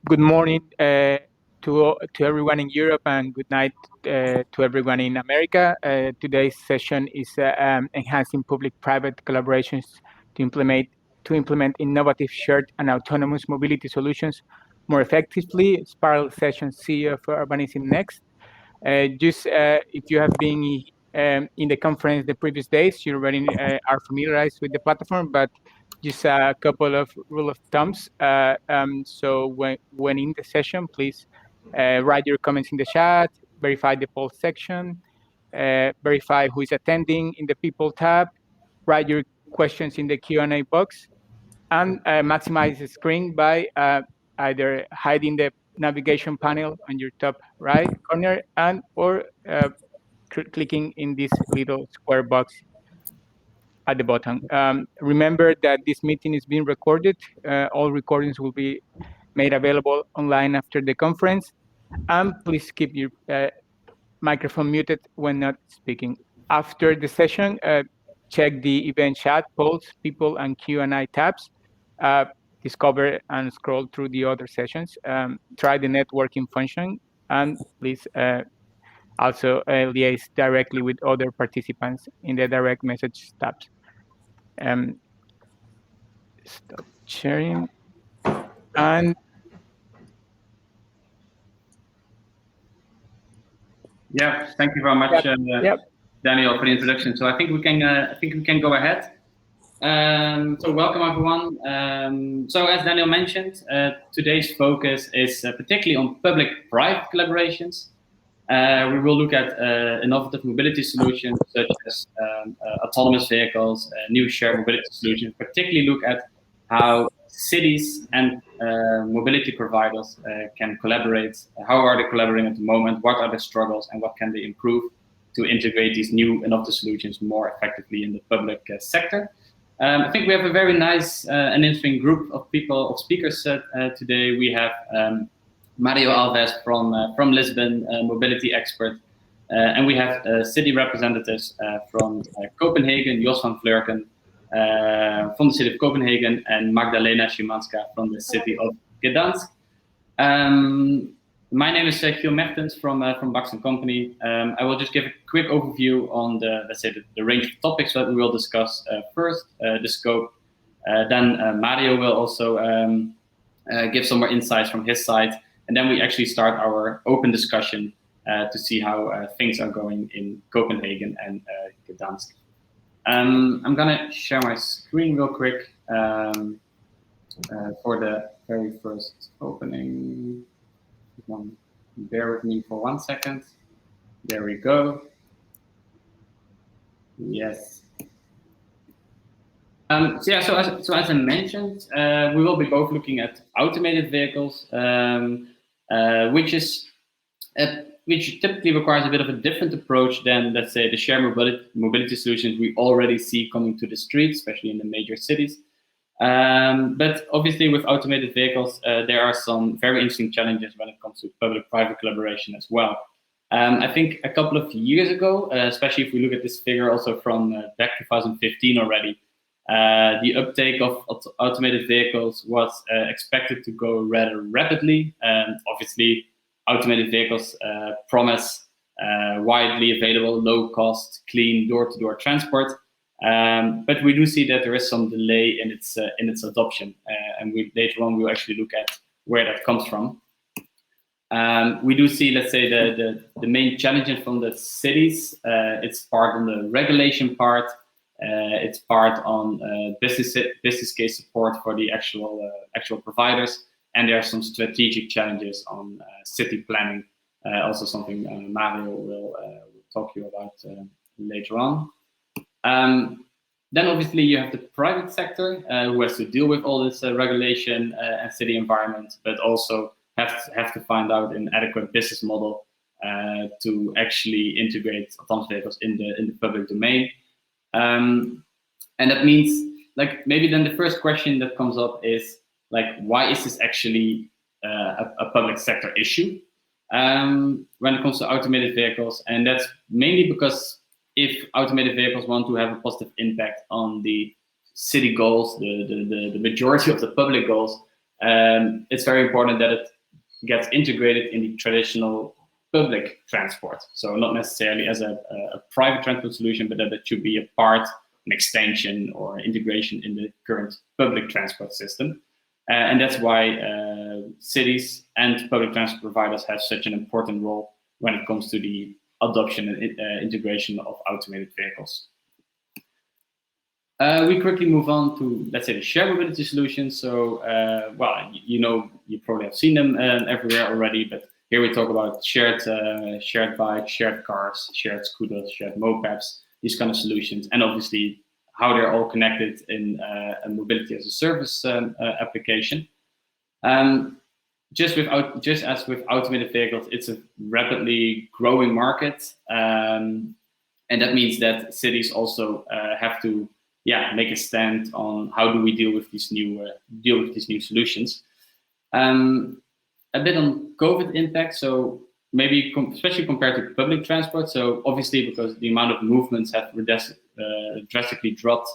Good morning to everyone in Europe, and good night to everyone in America. Today's session is enhancing public-private collaborations to implement innovative shared and autonomous mobility solutions more effectively. It's parallel session C of Urbanism Next. If you have been in the conference the previous days, you already are familiarized with the platform, but just a couple of rule of thumbs. So when in the session, please write your comments in the chat, verify the poll section, verify who is attending in the people tab, write your questions in the Q&A box, and maximize the screen by either hiding the navigation panel on your top right corner or clicking in this little square box at the bottom. Remember that this meeting is being recorded. All recordings will be made available online after the conference. And please keep your microphone muted when not speaking. After the session, check the event chat, polls, people, and Q&A tabs. Discover and scroll through the other sessions. Try the networking function, and please also liaise directly with other participants in the direct message tabs. Stop sharing. And yeah, thank you very much, Daniel, for the introduction. So I think we can go ahead. So welcome everyone. So as Daniel mentioned, today's focus is particularly on public-private collaborations. We will look at innovative mobility solutions such as autonomous vehicles, new shared mobility solutions, particularly look at how cities and mobility providers can collaborate. How are they collaborating at the moment? What are the struggles and what can they improve to integrate these new innovative solutions more effectively in the public sector? I think we have a very nice and interesting group of speakers today. We have Mário Alves from Lisbon, mobility expert, and we have city representatives from Copenhagen, Jos van Vlerken from the city of Copenhagen, and Magdalena Szymańska from the city of Gdańsk. My name is Giel Mertens from Bax & Company. I will just give a quick overview on the range of topics that we will discuss. First, the scope. Then Mário will also give some more insights from his side. And then we actually start our open discussion to see how things are going in Copenhagen and Gdańsk. I'm gonna share my screen real quick for the very first opening. Bear with me for 1 second. There we go. Yes. So as I mentioned, we will be both looking at automated vehicles, which typically requires a bit of a different approach than, let's say, the shared mobility solutions we already see coming to the streets, especially in the major cities. But obviously with automated vehicles, there are some very interesting challenges when it comes to public-private collaboration as well. I think a couple of years ago, especially if we look at this figure also from back 2015 already, the uptake of automated vehicles was expected to go rather rapidly. Obviously, automated vehicles promise widely available, low-cost, clean door-to-door transport. But we do see that there is some delay in its adoption, and later on we'll actually look at where that comes from. We do see, let's say, the main challenges from the cities. It's part on the regulation part. It's part on business case support for the actual providers, and there are some strategic challenges on city planning. Also something Mário will talk to you about later on. Then obviously you have the private sector who has to deal with all this regulation and city environment, but also have to find out an adequate business model to actually integrate autonomous vehicles in the public domain. And that means, like, maybe then the first question that comes up is, like, why is this actually a public sector issue when it comes to automated vehicles? And that's mainly because if automated vehicles want to have a positive impact on the city goals, the majority of the public goals, it's very important that it gets integrated in the traditional public transport. So not necessarily as a private transport solution, but that it should be a part, an extension, or integration in the current public transport system. And that's why cities and public transport providers have such an important role when it comes to the adoption and integration of automated vehicles. We quickly move on to, let's say, the shared mobility solutions. So, well, you probably have seen them everywhere already, but here we talk about shared bikes, shared cars, shared scooters, shared mopeds, these kind of solutions, and obviously how they're all connected in a mobility as a service application. Just as with automated vehicles, it's a rapidly growing market, and that means that cities also have to make a stand on how do we deal with these new solutions. A bit on COVID impact, so maybe especially compared to public transport. So obviously, because the amount of movements have drastically dropped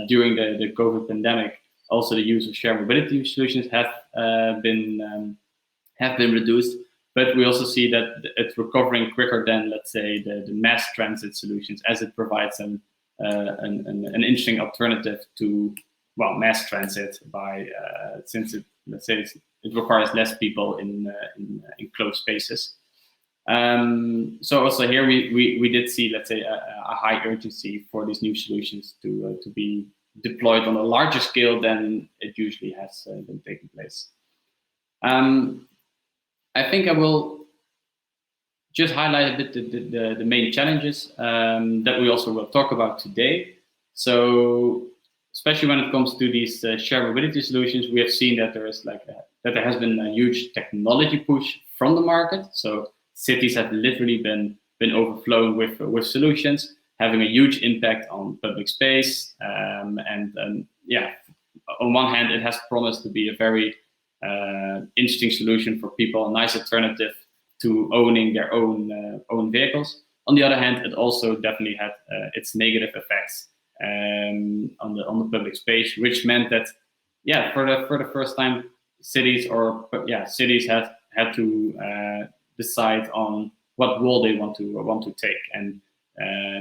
during the COVID pandemic, also the use of shared mobility solutions have been reduced. But we also see that it's recovering quicker than, let's say, the mass transit solutions, as it provides an interesting alternative to mass transit by since it requires less people in closed spaces. So also here we did see, let's say, a high urgency for these new solutions to be deployed on a larger scale than it usually has been taking place. I think I will just highlight a bit the main challenges that we also will talk about today. So especially when it comes to these shared mobility solutions, we have seen that there has been a huge technology push from the market. So cities have literally been overflowing with solutions, having a huge impact on public space. On one hand, it has promised to be a very interesting solution for people, a nice alternative to owning their own vehicles. On the other hand, it also definitely had its negative effects on the public space, which meant that for the first time, cities had to decide on what role they want to take, and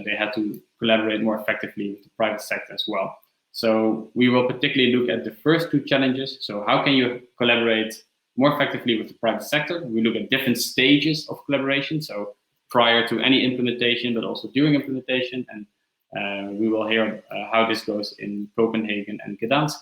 they had to collaborate more effectively with the private sector as well. So we will particularly look at the first two challenges. So how can you collaborate more effectively with the private sector? We look at different stages of collaboration, so prior to any implementation, but also during implementation, and we will hear how this goes in Copenhagen and Gdańsk.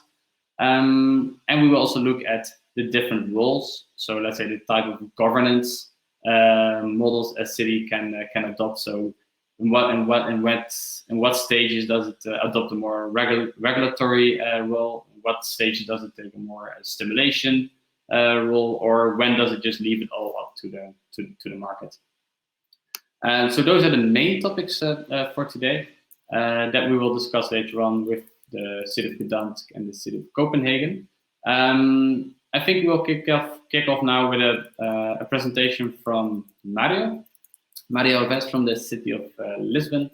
And we will also look at the different roles. So let's say the type of governance models a city can adopt. So in what stages does it adopt a more regulatory role? In what stages does it take a more stimulation role, or when does it just leave it all up to the market? So those are the main topics for today that we will discuss later on with the city of Gdańsk and the city of Copenhagen. I think we'll kick off now with a presentation from Mário Alves from the city of Lisbon.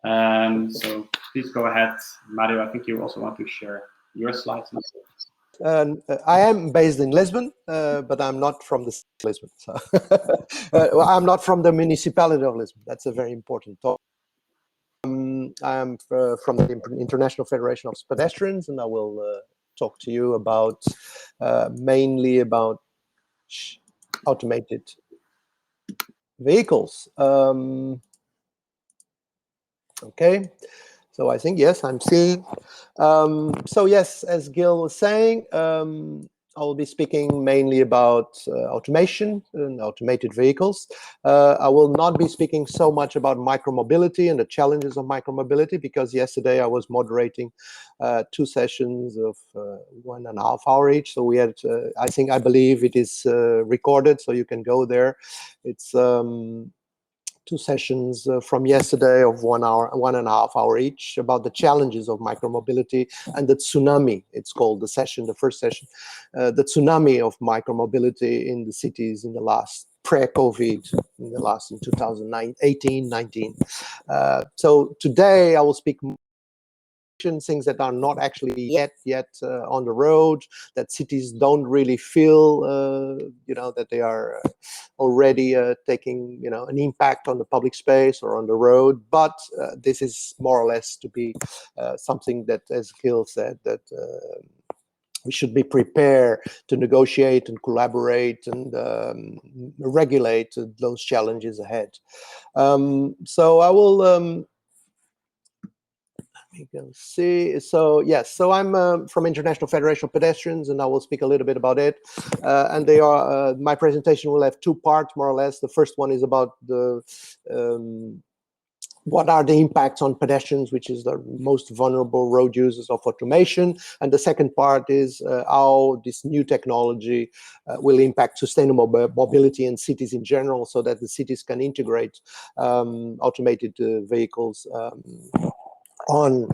So please go ahead, Mário. I think you also want to share your slides. I am based in Lisbon, but I'm not from the city of Lisbon. So I'm not from the municipality of Lisbon. That's a very important topic. I am from the International Federation of Pedestrians, and I will talk to you about mainly about automated vehicles. Okay, so I think, yes, I'm seeing. So yes, as Giel was saying, I will be speaking mainly about automation and automated vehicles. I will not be speaking so much about micromobility and the challenges of micromobility, because yesterday I was moderating 2 sessions of 1.5 hours each. So we had, I believe it is recorded, so you can go there. It's 2 sessions from yesterday of 1.5 hours each, about the challenges of micromobility and the tsunami. It's called the session, the first session, the tsunami of micromobility in the cities in the last pre-COVID, in 2018, 19. So today I will speak things that are not actually yet on the road, that cities don't really feel, that they are already taking, an impact on the public space or on the road. But this is more or less to be something that, as Giel said, that we should be prepared to negotiate and collaborate and regulate those challenges ahead. So I will. You can see. So yes, so I'm from International Federation of Pedestrians, and I will speak a little bit about it. And they are my presentation will have two parts, more or less. The first one is about the what are the impacts on pedestrians, which is the most vulnerable road users of automation. And the second part is how this new technology will impact sustainable mobility in cities in general, so that the cities can integrate automated vehicles on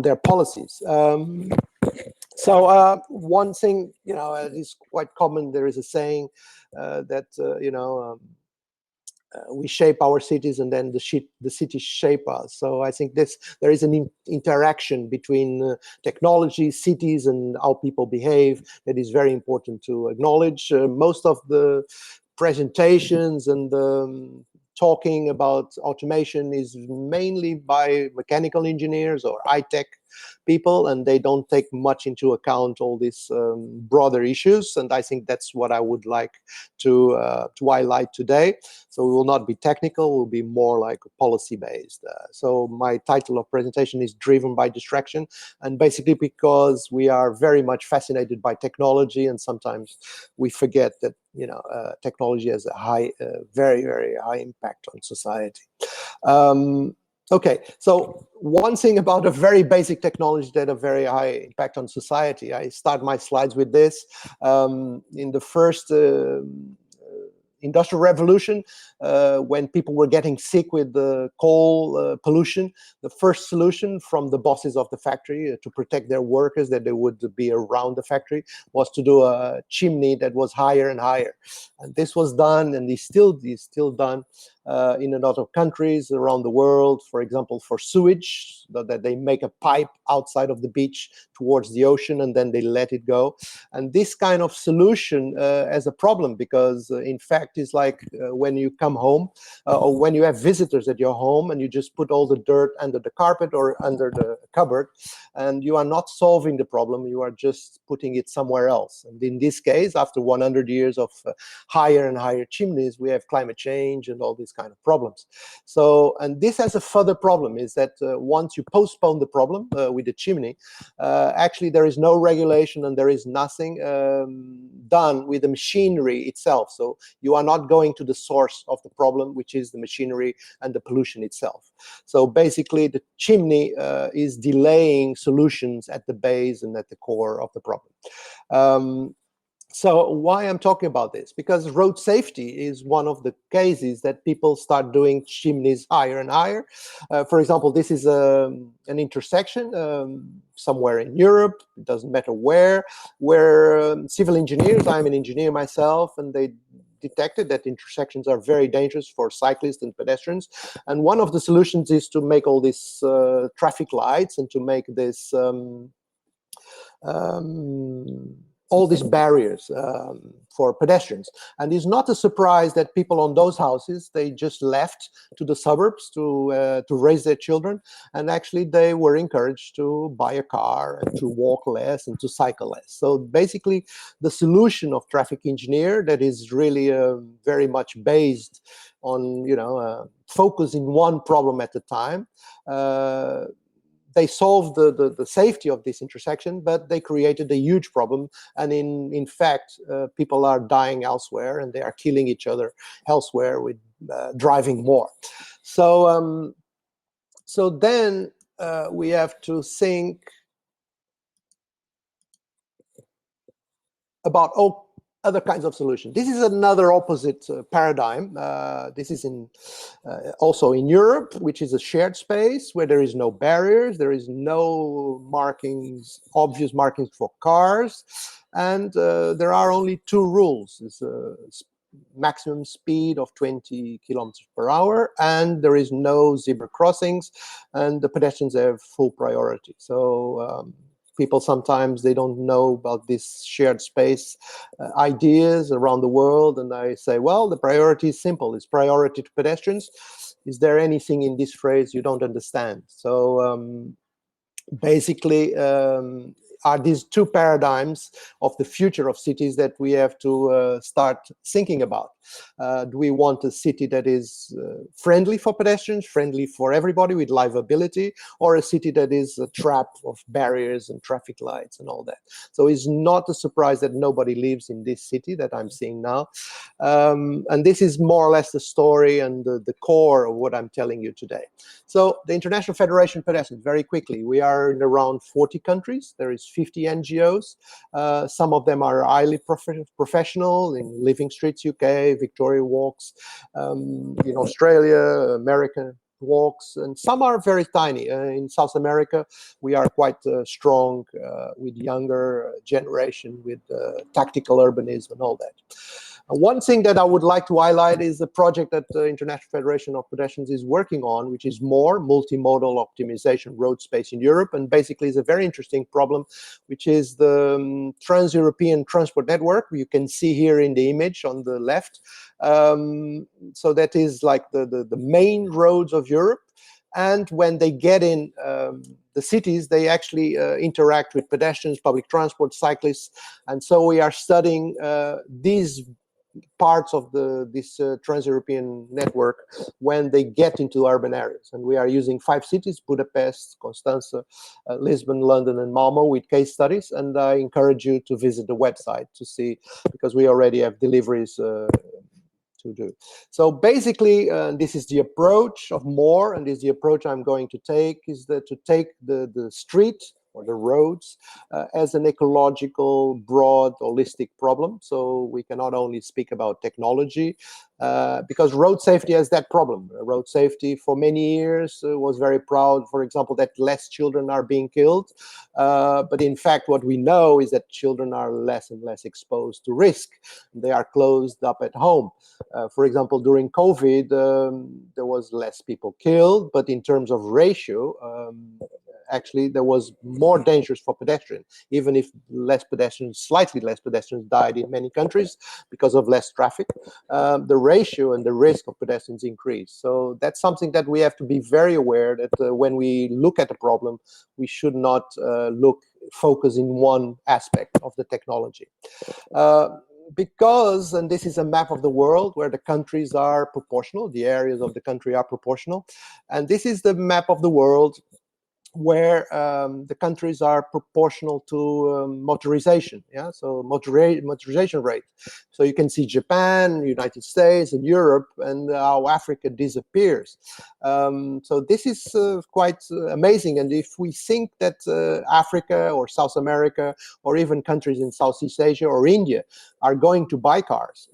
their policies. So one thing, is quite common. There is a saying that, we shape our cities and then the cities shape us. So I think there is an interaction between technology, cities, and how people behave that is very important to acknowledge. Most of the presentations and talking about automation is mainly by mechanical engineers or high-tech people, and they don't take much into account all these broader issues. And I think that's what I would like to highlight today. So we will not be technical, we'll be more like policy-based. So my title of presentation is Driven by Distraction, and basically because we are very much fascinated by technology, and sometimes we forget that technology has a very, very high impact on society. Okay, so one thing about a very basic technology that a very high impact on society. I start my slides with this. In the first Industrial Revolution, when people were getting sick with the coal pollution, the first solution from the bosses of the factory to protect their workers, that they would be around the factory, was to do a chimney that was higher and higher. And this was done, and is still done in a lot of countries around the world. For example, for sewage, that they make a pipe outside of the beach towards the ocean, and then they let it go. And this kind of solution has a problem, because in fact it's like when you come home or when you have visitors at your home and you just put all the dirt under the carpet or under the cupboard, and you are not solving the problem, you are just putting it somewhere else. And in this case, after 100 years of higher and higher chimneys, we have climate change and all these kind of problems. So, and this has a further problem, is that once you postpone the problem with the chimney, actually there is no regulation and there is nothing done with the machinery itself. So you are not going to the source of the problem, which is the machinery and the pollution itself. So basically the chimney is delaying solutions at the base and at the core of the problem. So why I'm talking about this? Because road safety is one of the cases that people start doing chimneys higher and higher. For example, this is an intersection somewhere in Europe, it doesn't matter where civil engineers, I'm an engineer myself, and they detected that intersections are very dangerous for cyclists and pedestrians. And one of the solutions is to make all these traffic lights and to make this all these barriers for pedestrians. And it's not a surprise that people on those houses, they just left to the suburbs to raise their children, and actually they were encouraged to buy a car and to walk less and to cycle less. So basically the solution of traffic engineer, that is really very much based on focusing one problem at a time. They solved the safety of this intersection, but they created a huge problem. And in fact, people are dying elsewhere, and they are killing each other elsewhere with driving more. So, so then we have to think about other kinds of solutions. This is another opposite paradigm. This is also in Europe, which is a shared space where there is no barriers, there is no markings, obvious markings for cars, and there are only two rules. It's maximum speed of 20 kilometers per hour, and there is no zebra crossings, and the pedestrians have full priority. So people sometimes they don't know about this shared space ideas around the world, and I say, well, the priority is simple. It's priority to pedestrians. Is there anything in this phrase you don't understand? So basically, are these two paradigms of the future of cities that we have to start thinking about. Do we want a city that is friendly for pedestrians, friendly for everybody with livability, or a city that is a trap of barriers and traffic lights and all that? So it's not a surprise that nobody lives in this city that I'm seeing now. And this is more or less the story and the core of what I'm telling you today. So the International Federation of Pedestrians, very quickly, we are in around 40 countries. There is 50 NGOs. Some of them are highly professional in Living Streets UK, Victoria Walks, in Australia, American Walks, and some are very tiny. In South America, we are quite strong with younger generation, with tactical urbanism and all that. One thing that I would like to highlight is the project that the International Federation of Pedestrians is working on, which is more multimodal optimization road space in Europe. And basically is a very interesting problem, which is the Trans-European Transport Network. You can see here in the image on the left. So that is like the main roads of Europe. And when they get in the cities, they actually interact with pedestrians, public transport, cyclists. And so we are studying these parts of this trans-European network when they get into urban areas. And we are using 5 cities, Budapest, Constance, Lisbon, London, and Malmo, with case studies. And I encourage you to visit the website to see, because we already have deliveries to do. So basically, this is the approach of more, and this is the approach I'm going to take, is that to take the street or the roads as an ecological, broad, holistic problem. So we cannot only speak about technology, because road safety has that problem. Road safety for many years was very proud, for example, that less children are being killed. But in fact, what we know is that children are less and less exposed to risk. They are closed up at home. For example, during COVID, there was less people killed, but in terms of ratio, actually there was more dangerous for pedestrians, even if less pedestrians, slightly less pedestrians died in many countries because of less traffic. The ratio and the risk of pedestrians increased. So that's something that we have to be very aware that when we look at the problem, we should not focus in one aspect of the technology. Because, and this is a map of the world where the countries are proportional, the areas of the country are proportional, and this is the map of the world where the countries are proportional to motorization, yeah, so motorization rate. So you can see Japan, United States, and Europe, and how Africa disappears. So this is quite amazing. And if we think that Africa or South America, or even countries in Southeast Asia or India are going to buy cars,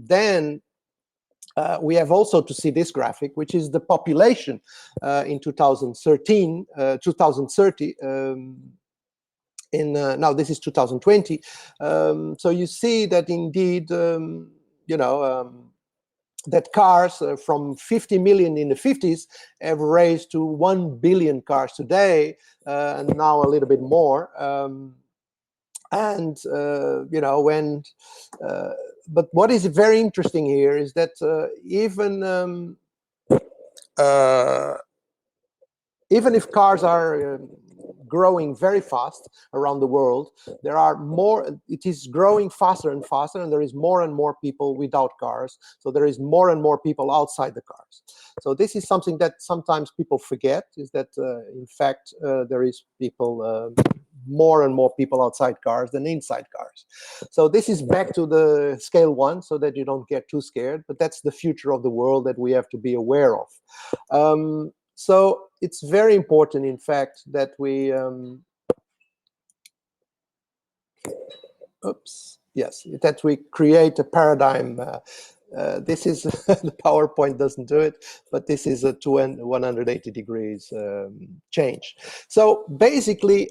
then we have also to see this graphic, which is the population in 2030. Now this is 2020. So you see that indeed, that cars from 50 million in the 50s have raised to 1 billion cars today, and now a little bit more. But what is very interesting here is that even if cars are growing very fast around the world, there are more. It is growing faster and faster, and there is more and more people without cars. So there is more and more people outside the cars. So this is something that sometimes people forget, is that in fact there is people. More and more people outside cars than inside cars. So this is back to the scale 1, so that you don't get too scared, but that's the future of the world that we have to be aware of. So it's very important, in fact, that we that we create a paradigm. This is the PowerPoint doesn't do it, but this is a 180 degrees change. So basically,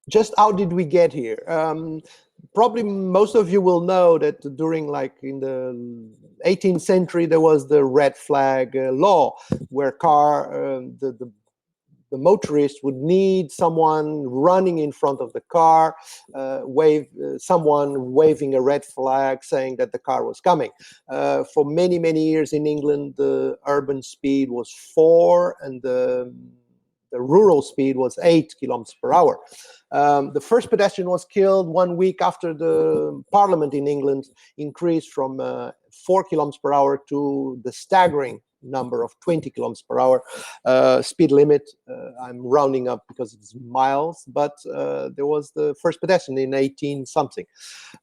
just how did we get here? probably most of you will know that during, like, in the 18th century, there was the red flag law, where the motorist would need someone running in front of the car, someone waving a red flag saying that the car was coming. For many, many years in England, the urban speed was 4 and the rural speed was 8 kilometers per hour. The first pedestrian was killed 1 week after the Parliament in England increased from 4 kilometers per hour to the staggering number of 20 kilometers per hour speed limit. I'm rounding up because it's miles, but there was the first pedestrian in 18 something.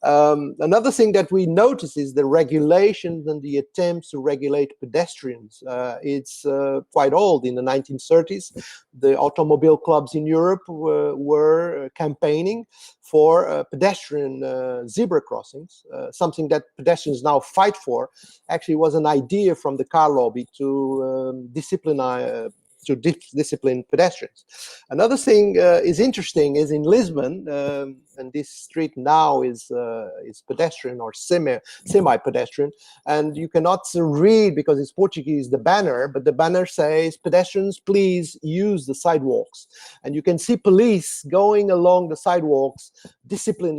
Another thing that we notice is the regulations and the attempts to regulate pedestrians. It's quite old. In the 1930s, the automobile clubs in Europe were campaigning for pedestrian zebra crossings, something that pedestrians now fight for. Actually was an idea from the car lobby to discipline pedestrians. Another thing is interesting is in Lisbon, and this street now is pedestrian or semi-pedestrian, and you cannot read because it's Portuguese the banner, but the banner says, "Pedestrians, please use the sidewalks." And you can see police going along the sidewalks, discipline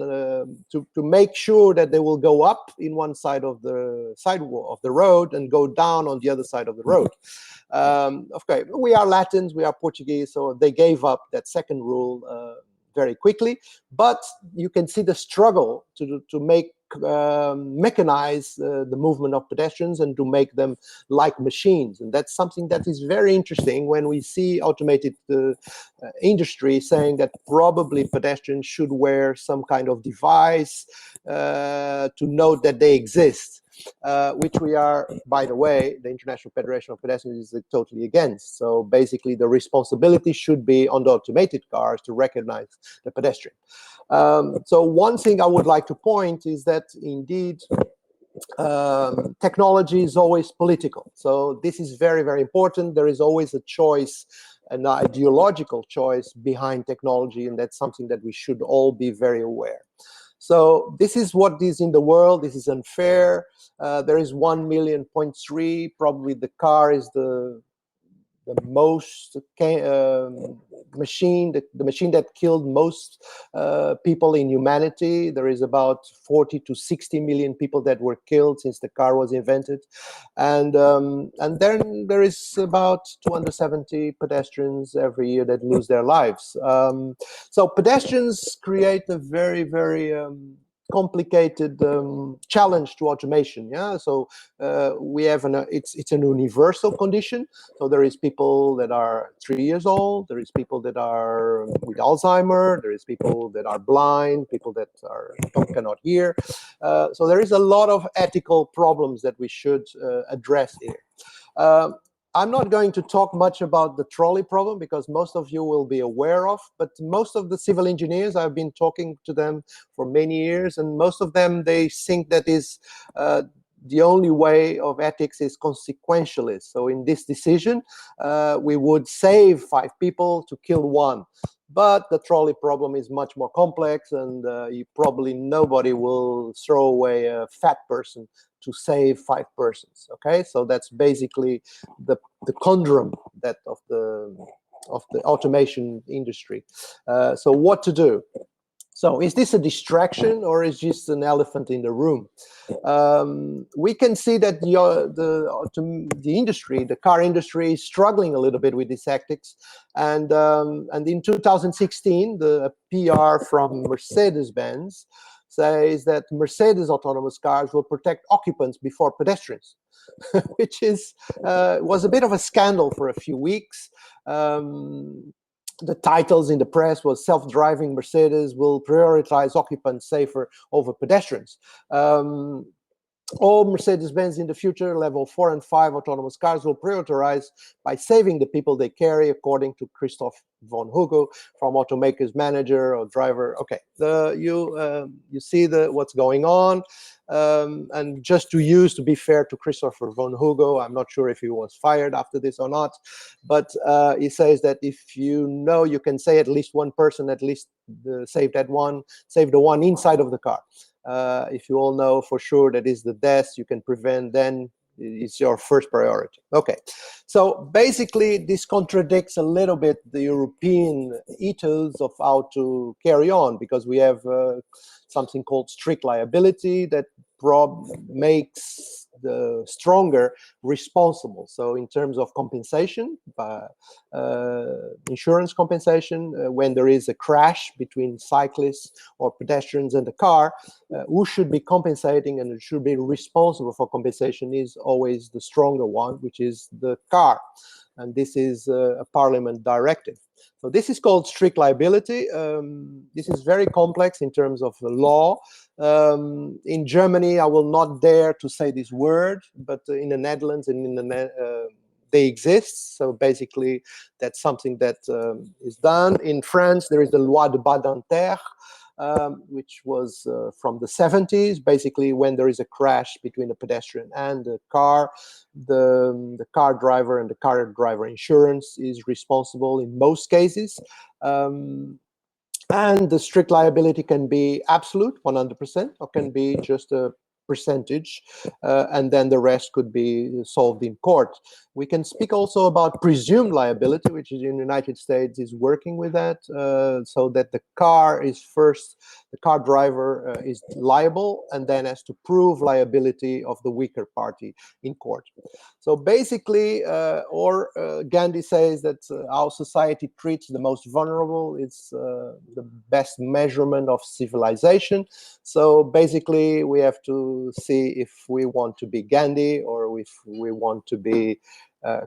to make sure that they will go up in one side of the sidewalk of the road and go down on the other side of the road. Okay, we are Latins, we are Portuguese, so they gave up that second rule very quickly. But you can see the struggle to make mechanize the movement of pedestrians and to make them like machines. And that's something that is very interesting when we see automated industry saying that probably pedestrians should wear some kind of device to note that they exist. Which we are, by the way, the International Federation of Pedestrians is totally against. So basically the responsibility should be on the automated cars to recognize the pedestrian. So one thing I would like to point is that indeed technology is always political. So this is very, very important. There is always a choice, an ideological choice behind technology, and that's something that we should all be very aware. So this is what is in the world. This is unfair. There is 1.3 million. Probably the car is the most machine, the machine that killed most people in humanity. There is about 40 to 60 million people that were killed since the car was invented, and then there is about 270 pedestrians every year that lose their lives. So pedestrians create a very, very complicated challenge to automation. Yeah, so we have it's an universal condition. So there is people that are 3 years old, there is people that are with Alzheimer, there is people that are blind, people that cannot hear. So there is a lot of ethical problems that we should address here. I'm not going to talk much about the trolley problem because most of you will be aware of, but most of the civil engineers, I've been talking to them for many years, and most of them, they think that is the only way of ethics is consequentialist. So in this decision, we would save 5 people to kill 1. But the trolley problem is much more complex, and nobody will throw away a fat person to save 5 persons. Okay, so that's basically the conundrum that of the automation industry. So what to do? So is this a distraction or is just an elephant in the room? We can see that the industry, the car industry, is struggling a little bit with these tactics. And in 2016, the PR from Mercedes-Benz says that Mercedes autonomous cars will protect occupants before pedestrians, which was a bit of a scandal for a few weeks. The titles in the press was "Self-driving Mercedes will prioritize occupants safer over pedestrians." All Mercedes-Benz in the future, level 4 and 5 autonomous cars will prioritize by saving the people they carry, according to Christoph von Hugo, from automaker's manager or driver. Okay, you see what's going on. And just to be fair to Christopher von Hugo, I'm not sure if he was fired after this or not, but he says that if you can say at least one person, at least save the one inside of the car. If you all know for sure that is the death you can prevent, then it's your first priority. Okay, so basically this contradicts a little bit the European ethos of how to carry on, because we have something called strict liability that makes the stronger responsible. So in terms of compensation, insurance compensation, when there is a crash between cyclists or pedestrians and the car, who should be compensating and who should be responsible for compensation is always the stronger one, which is the car. And this is a parliament directive. So this is called strict liability. This is very complex in terms of the law. In Germany, I will not dare to say this word, but in the Netherlands and they exist. So basically, that's something that is done. In France, there is the Loi de Badinter, which was from the 70s. Basically, when there is a crash between a pedestrian and a car, the car driver and the car driver insurance is responsible in most cases. And the strict liability can be absolute, 100%, or can be just a percentage, and then the rest could be solved in court. We can speak also about presumed liability, which is in the United States is working with that, so that the car driver is liable and then has to prove liability of the weaker party in court. So basically, Gandhi says that our society treats the most vulnerable is the best measurement of civilization. So basically, we have to see if we want to be Gandhi or if we want to be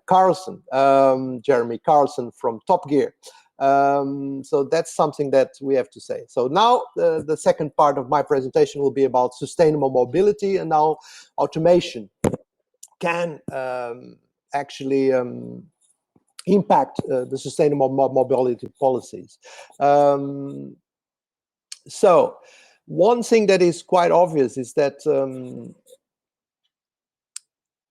Carlson, Jeremy Carlson from Top Gear. So that's something that we have to say. So now the second part of my presentation will be about sustainable mobility and how automation can actually impact the sustainable mobility policies. So one thing that is quite obvious is that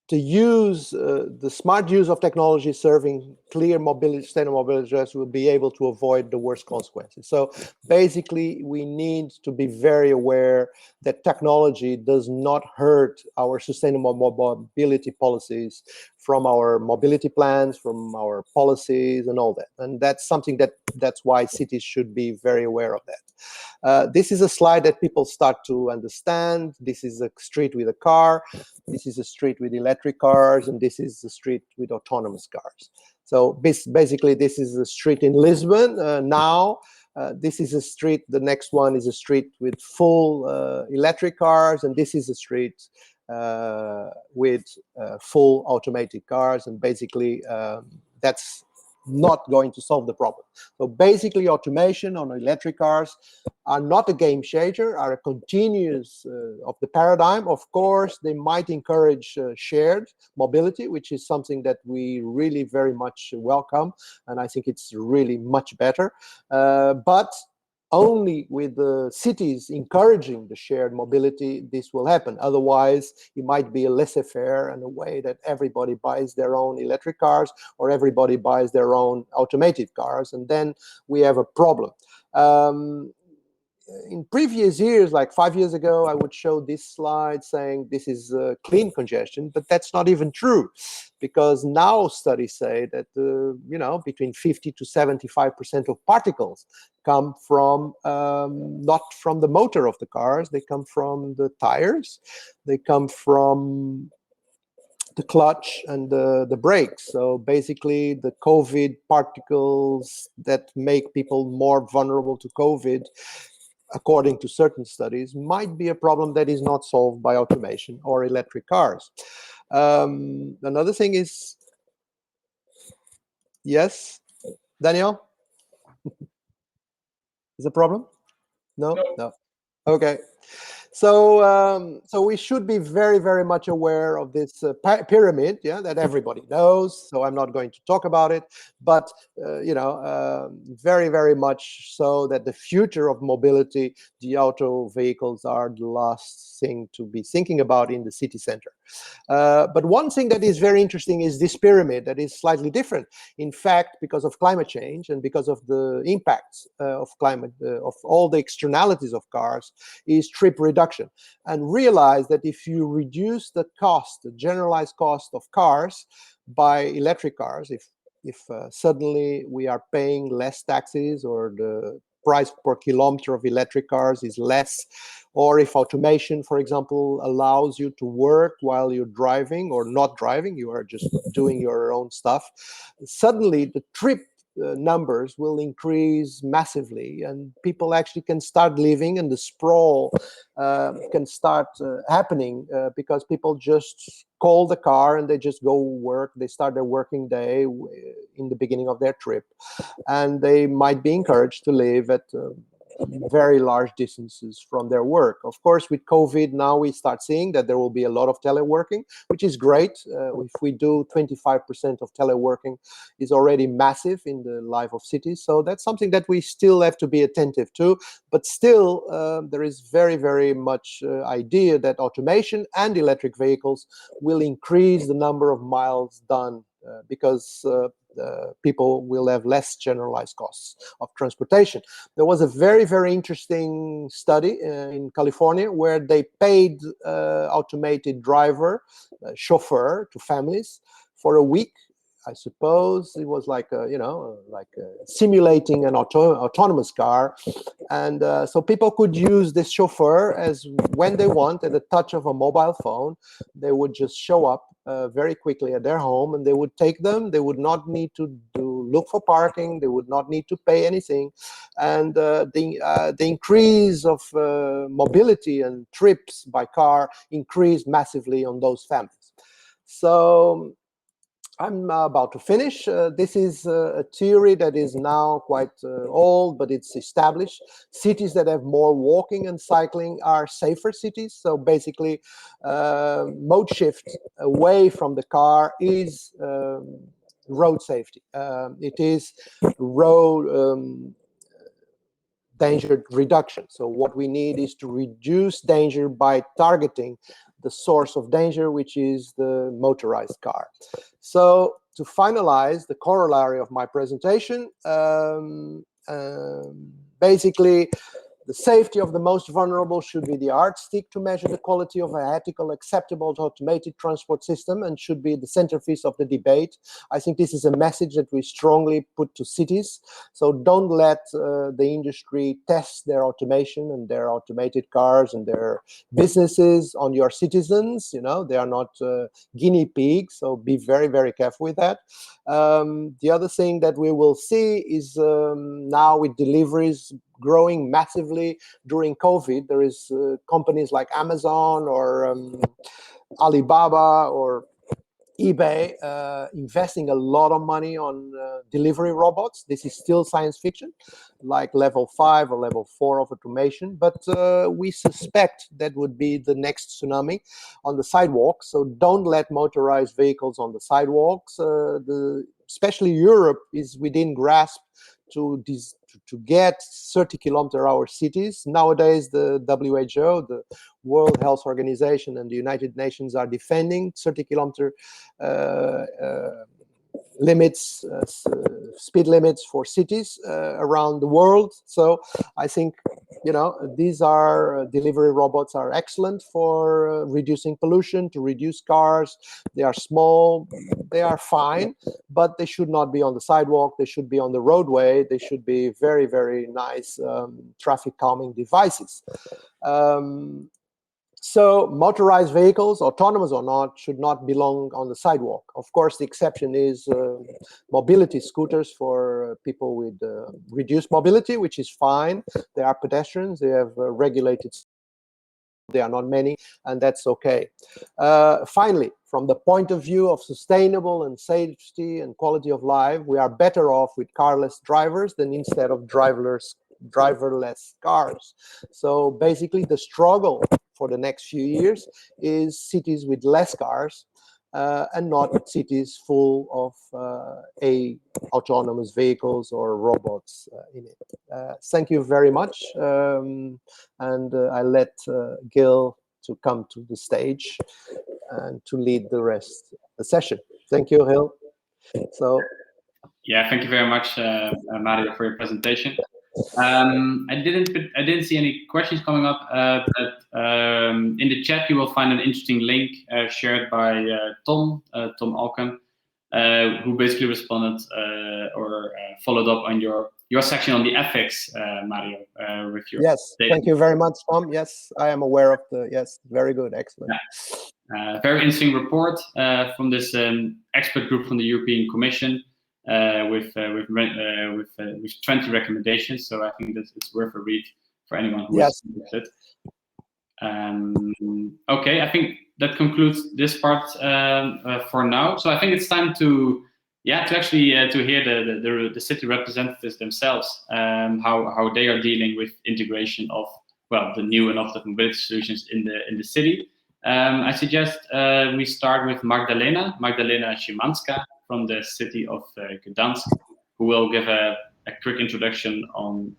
the smart use of technology serving clear mobility, sustainable mobility address will be able to avoid the worst consequences. So basically, we need to be very aware that technology does not hurt our sustainable mobility policies from our mobility plans, from our policies and all that. And that's something that's why cities should be very aware of that. This is a slide that people start to understand. This is a street with a car. This is a street with electric cars, and this is a street with autonomous cars. So basically, this is a street in Lisbon now. This is a street. The next one is a street with full electric cars, and this is a street with full automated cars. And basically, that's not going to solve the problem. So basically, automation on electric cars are not a game changer, are a continuous of the paradigm. Of course, they might encourage shared mobility, which is something that we really very much welcome, and I think it's really much better. But only with the cities encouraging the shared mobility, this will happen. Otherwise, it might be a laissez-faire in a way that everybody buys their own electric cars or everybody buys their own automated cars, and then we have a problem. In previous years, like 5 years ago, I would show this slide saying this is clean congestion, but that's not even true, because now studies say that between 50 to 75% of particles come from not from the motor of the cars, they come from the tires, they come from the clutch and the brakes. So basically, the COVID particles that make people more vulnerable to COVID, according to certain studies, might be a problem that is not solved by automation or electric cars. Another thing is, yes, Daniel? Is a problem? No? No. Okay. So we should be very, very much aware of this pyramid, that everybody knows. So I'm not going to talk about it, but very, very much so that the future of mobility, the auto vehicles are the last thing to be thinking about in the city center. But one thing that is very interesting is this pyramid that is slightly different. In fact, because of climate change and because of the impacts of climate, of all the externalities of cars, is trip reduction. And realize that if you reduce the cost, the generalized cost of cars by electric cars, if suddenly we are paying less taxes, or the price per kilometer of electric cars is less, or if automation, for example, allows you to work while you're driving or not driving, you are just doing your own stuff, suddenly the trip numbers will increase massively, and people actually can start living, and the sprawl can start happening because people just call the car and they just go work. They start their working day in the beginning of their trip, and they might be encouraged to live at very large distances from their work. Of course, with COVID, now we start seeing that there will be a lot of teleworking, which is great. If we do 25% of teleworking, is already massive in the life of cities. So that's something that we still have to be attentive to. But still, there is very, very much idea that automation and electric vehicles will increase the number of miles done because people will have less generalized costs of transportation. There was a very, very interesting study in California where they paid automated driver, chauffeur to families for a week. I suppose it was like simulating an autonomous car, and so people could use this chauffeur as when they want, at the touch of a mobile phone. They would just show up very quickly at their home, and they would take them. They would not need to look for parking. They would not need to pay anything, and the increase of mobility and trips by car increased massively on those families. So I'm about to finish. This is a theory that is now quite old, but it's established. Cities that have more walking and cycling are safer cities. So basically, mode shift away from the car is road safety. It is road danger reduction. So what we need is to reduce danger by targeting the source of danger, which is the motorized car. So to finalize the corollary of my presentation, basically, the safety of the most vulnerable should be the yardstick to measure the quality of an ethical, acceptable, automated transport system, and should be the centerpiece of the debate. I think this is a message that we strongly put to cities. So don't let the industry test their automation and their automated cars and their businesses on your citizens. They are not guinea pigs, so be very, very careful with that. The other thing that we will see is now with deliveries growing massively during COVID, there is companies like Amazon or Alibaba or eBay investing a lot of money on delivery robots. This is still science fiction, like level 5 or level 4 of automation, but we suspect that would be the next tsunami on the sidewalks. So don't let motorized vehicles on the sidewalks. Especially Europe is within grasp to get 30-kilometer-hour cities. Nowadays, the WHO, the World Health Organization, and the United Nations are defending 30-kilometer limits, speed limits for cities around the world. So I think these are delivery robots are excellent for reducing pollution, to reduce cars. They are small, they are fine, but they should not be on the sidewalk. They should be on the roadway. They should be very, very nice traffic calming devices. So motorized vehicles, autonomous or not, should not belong on the sidewalk. Of course, the exception is mobility scooters for people with reduced mobility, which is fine. They are pedestrians. They have regulated. They are not many, and that's okay. Finally, from the point of view of sustainable and safety and quality of life, we are better off with carless drivers than instead of driverless driverless cars. So basically the struggle for the next few years is cities with less cars and not cities full of autonomous vehicles or robots in it. Thank you very much. And I let Giel to come to the stage and to lead the rest of the session. Thank you, Giel. So, yeah, thank you very much, Mário, for your presentation. I didn't see any questions coming up, but in the chat you will find an interesting link shared by Tom Alken, who basically responded or followed up on your section on the ethics, Mário, with your yes, data. Thank you very much, Tom. Yes, I am aware of very good, excellent. Yeah. Very interesting report from this expert group from the European Commission. With 20 recommendations, so I think that it's worth a read for anyone who is interested. Okay, I think that concludes this part for now. So I think it's time to actually to hear the city representatives themselves, how they are dealing with integration of the new and innovative mobility solutions in the city. I suggest we start with Magdalena Szymańska from the city of Gdańsk, who will give a quick introduction on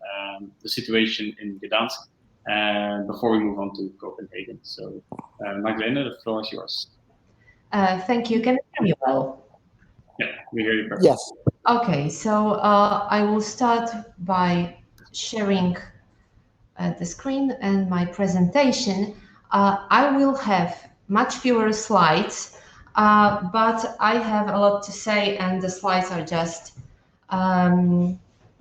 the situation in Gdańsk before we move on to Copenhagen. So, Magdalena, the floor is yours. Thank you. Can you hear me well? Yeah, we hear you perfectly. Yes. Okay, so I will start by sharing the screen and my presentation. I will have much fewer slides, but I have a lot to say, and the slides are just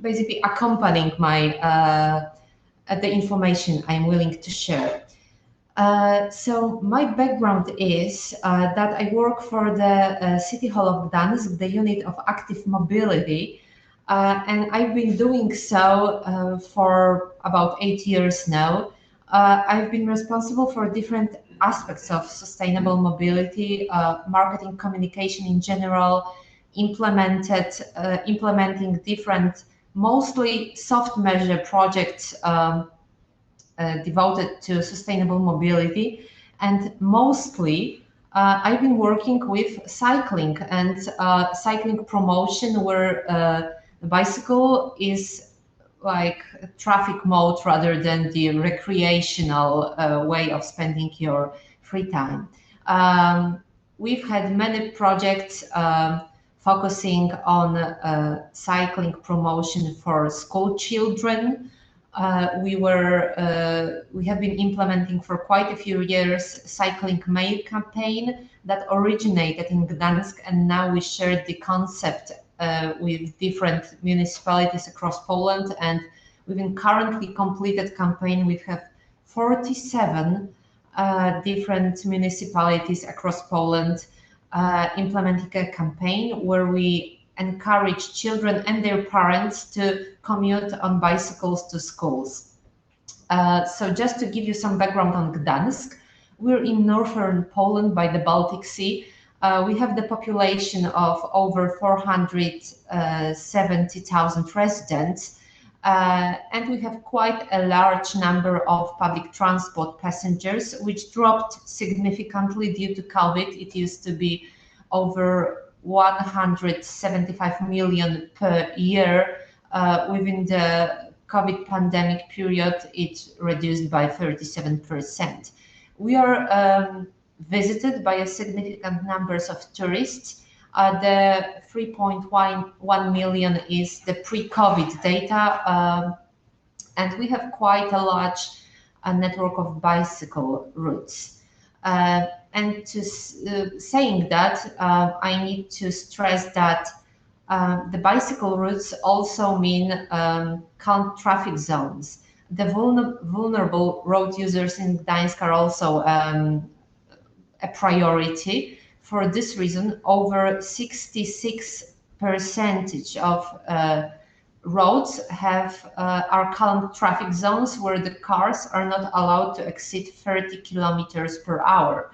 basically accompanying the information I'm willing to share. So my background is that I work for the City Hall of Gdańsk, the unit of active mobility, and I've been doing so for about 8 years now. I've been responsible for different aspects of sustainable mobility, marketing, communication in general, implementing different, mostly soft measure projects devoted to sustainable mobility, and mostly I've been working with cycling and cycling promotion, where the bicycle is like a traffic mode rather than the recreational way of spending your free time. We've had many projects focusing on cycling promotion for school children. We have been implementing for quite a few years Cycling May campaign that originated in Gdańsk, and now we shared the concept with different municipalities across Poland, and within currently completed campaign we have 47 different municipalities across Poland implementing a campaign where we encourage children and their parents to commute on bicycles to schools. So just to give you some background on Gdańsk, we're in northern Poland by the Baltic Sea. We have the population of over 470,000 residents, and we have quite a large number of public transport passengers, which dropped significantly due to COVID. It used to be over 175 million per year. Within the COVID pandemic period, it reduced by 37%. We are visited by a significant numbers of tourists. The 3.1 million is the pre-COVID data, and we have quite a large network of bicycle routes. And to saying that, I need to stress that the bicycle routes also mean calm traffic zones. The vulnerable road users in Gdańsk are also a priority. For this reason, over 66% of roads are calm traffic zones where the cars are not allowed to exceed 30 kilometers per hour.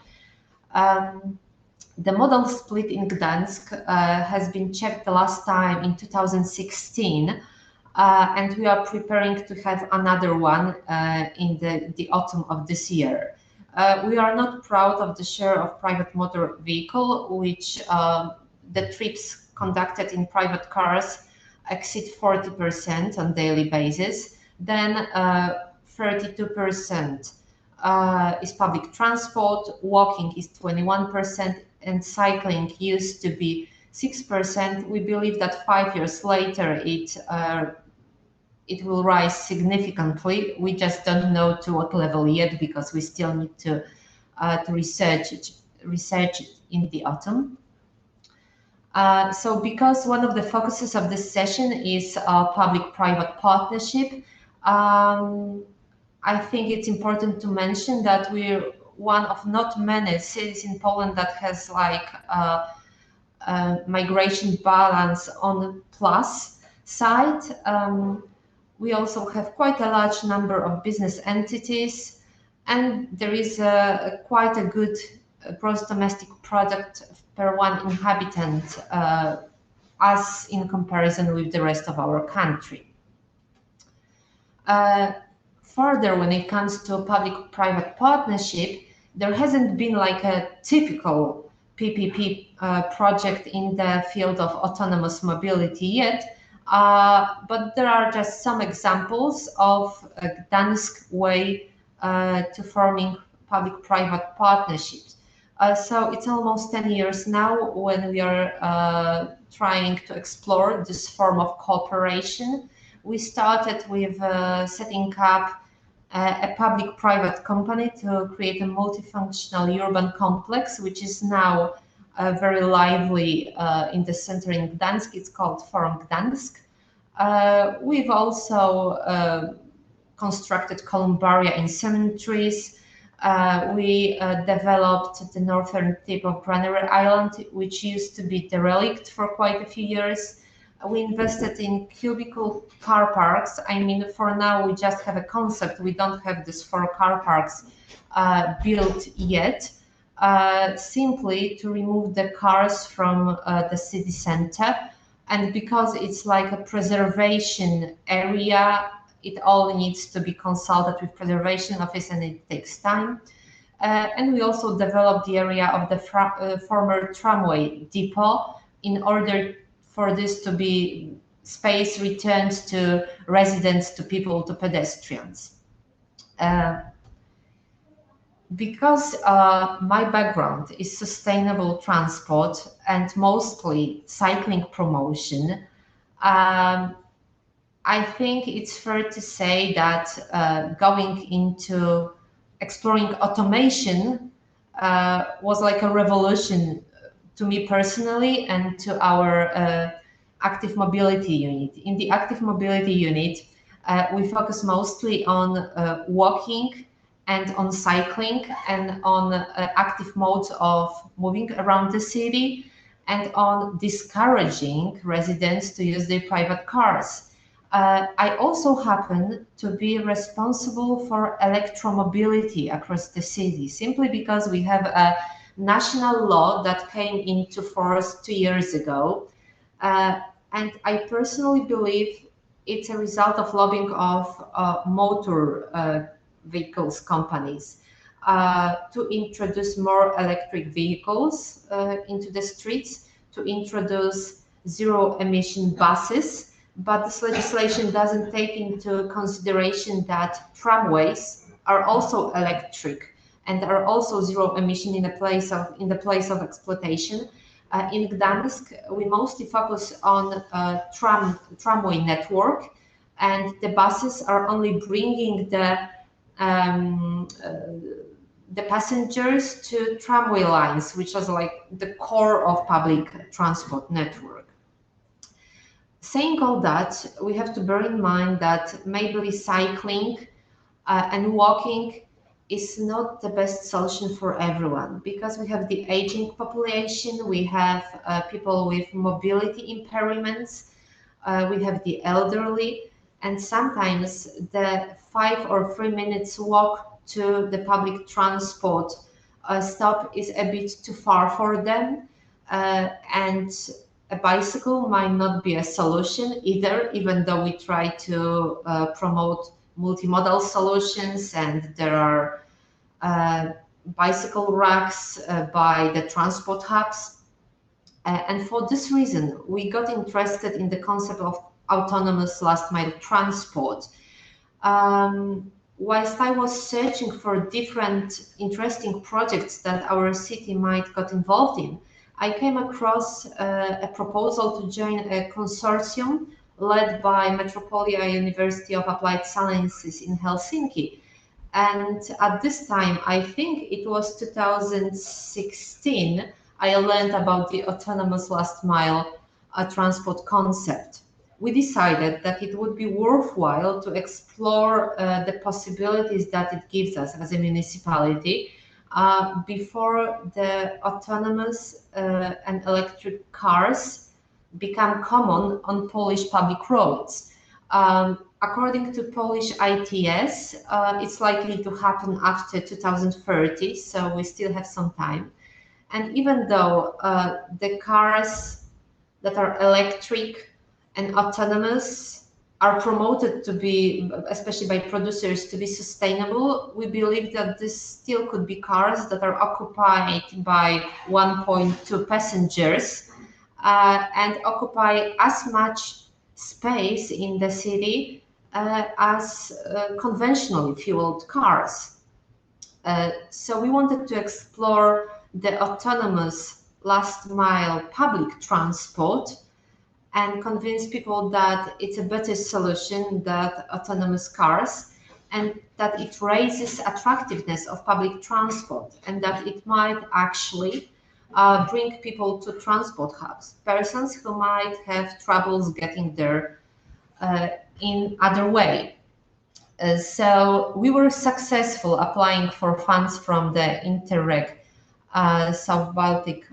The modal split in Gdańsk has been checked the last time in 2016, and we are preparing to have another one in the autumn of this year. We are not proud of the share of private motor vehicle, which the trips conducted in private cars exceed 40% on daily basis. Then 32% is public transport, walking is 21%, and cycling used to be 6%. We believe that 5 years later it will rise significantly. We just don't know to what level yet because we still need to research it in the autumn. So because one of the focuses of this session is public-private partnership, I think it's important to mention that we're one of not many cities in Poland that has like migration balance on the plus side. We also have quite a large number of business entities, and there is quite a good gross domestic product per one inhabitant as in comparison with the rest of our country. Further, when it comes to public-private partnership, there hasn't been like a typical PPP project in the field of autonomous mobility yet, but there are just some examples of a Gdańsk way to forming public-private partnerships. So it's almost 10 years now when we are trying to explore this form of cooperation. We started with setting up a public-private company to create a multifunctional urban complex, which is now very lively in the center in Gdańsk. It's called Forum Gdańsk. We've also constructed columbaria in cemeteries. We developed the northern tip of Granary Island, which used to be derelict for quite a few years. We invested in cubicle car parks. I mean, for now, we just have a concept. We don't have these 4 car parks built yet, simply to remove the cars from the city center. And because it's like a preservation area, it all needs to be consulted with preservation office and it takes time. And we also developed the area of the former tramway depot in order for this to be space returned to residents, to people, to pedestrians. Because my background is sustainable transport and mostly cycling promotion, I think it's fair to say that going into exploring automation was like a revolution to me personally and to our active mobility unit. In the active mobility unit, we focus mostly on walking and on cycling and on active modes of moving around the city and on discouraging residents to use their private cars. I also happen to be responsible for electromobility across the city, simply because we have a national law that came into force 2 years ago. And I personally believe it's a result of lobbying of motor vehicles companies to introduce more electric vehicles into the streets, to introduce zero-emission buses. But this legislation doesn't take into consideration that tramways are also electric and are also zero emission in the place of exploitation. In Gdańsk, we mostly focus on tramway network, and the buses are only bringing the passengers to tramway lines, which is like the core of public transport network. Saying all that, we have to bear in mind that maybe cycling and walking is not the best solution for everyone, because we have the aging population, we have people with mobility impairments, we have the elderly, and sometimes the 5 or 3 minutes walk to the public transport stop is a bit too far for them, and a bicycle might not be a solution either, even though we try to promote multimodal solutions, and there are bicycle racks by the transport hubs. And for this reason, we got interested in the concept of autonomous last mile transport. Whilst I was searching for different interesting projects that our city might get involved in, I came across a proposal to join a consortium led by Metropolia University of Applied Sciences in Helsinki. And at this time, I think it was 2016, I learned about the autonomous last mile transport concept. We decided that it would be worthwhile to explore the possibilities that it gives us as a municipality before the autonomous and electric cars become common on Polish public roads. According to Polish ITS, it's likely to happen after 2030, so we still have some time. And even though the cars that are electric and autonomous are promoted to be, especially by producers, to be sustainable, we believe that this still could be cars that are occupied by 1.2 passengers and occupy as much space in the city as conventionally fueled cars. So we wanted to explore the autonomous last mile public transport and convince people that it's a better solution than autonomous cars, and that it raises attractiveness of public transport, and that it might actually bring people to transport hubs, persons who might have troubles getting there in other way. So we were successful applying for funds from the Interreg South Baltic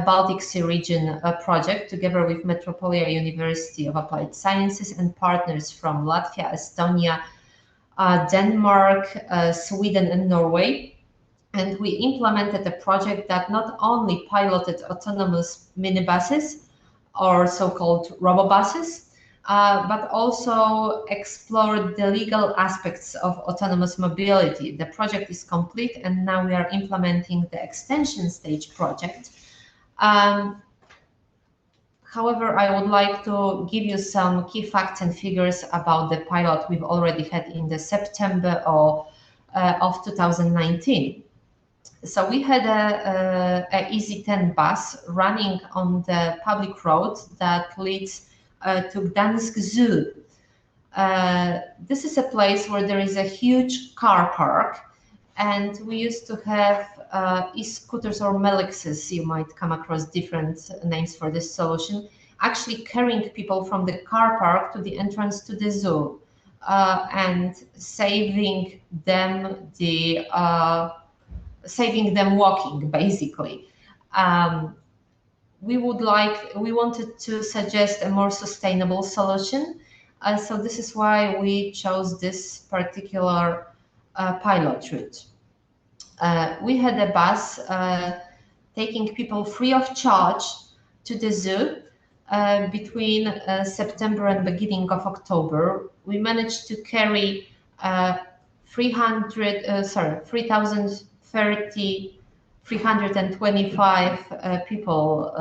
Baltic Sea region project, together with Metropolia University of Applied Sciences and partners from Latvia, Estonia, Denmark, Sweden and Norway. And we implemented a project that not only piloted autonomous minibuses or so-called robobuses, but also explored the legal aspects of autonomous mobility. The project is complete, and now we are implementing the extension stage project. However, I would like to give you some key facts and figures about the pilot we've already had in the September of 2019. So we had a EZ10 bus running on the public road that leads to Gdańsk Zoo. This is a place where there is a huge car park, and we used to have e-scooters or melexes, you might come across different names for this solution, actually carrying people from the car park to the entrance to the zoo and saving them walking, basically. We wanted to suggest a more sustainable solution. So this is why we chose this particular pilot route. We had a bus taking people free of charge to the zoo between September and beginning of October. We managed to carry 325 people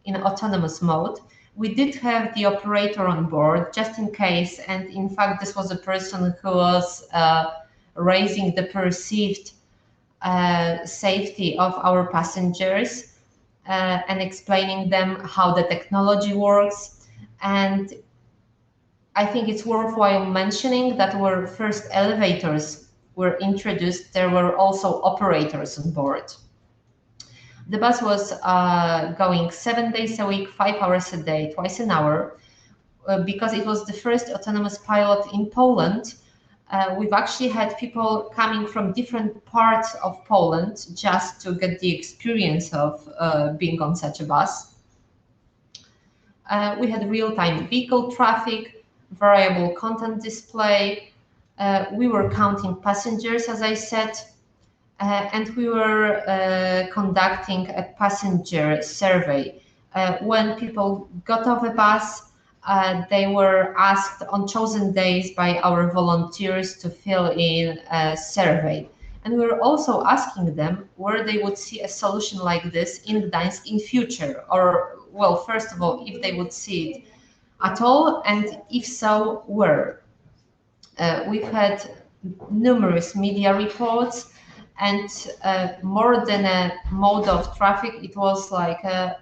in autonomous mode. We did have the operator on board just in case, and in fact this was a person who was raising the perceived safety of our passengers and explaining them how the technology works. And I think it's worthwhile mentioning that when first elevators were introduced, there were also operators on board. The bus was going 7 days a week, 5 hours a day, twice an hour. Because it was the first autonomous pilot in Poland, we've actually had people coming from different parts of Poland just to get the experience of being on such a bus. We had real-time vehicle traffic, variable content display. We were counting passengers, as I said, and we were conducting a passenger survey. When people got off a bus, they were asked on chosen days by our volunteers to fill in a survey. And we were also asking them where they would see a solution like this in Gdańsk in future, or, well, first of all, if they would see it at all, and if so, where. We've had numerous media reports, and more than a mode of traffic, it was like a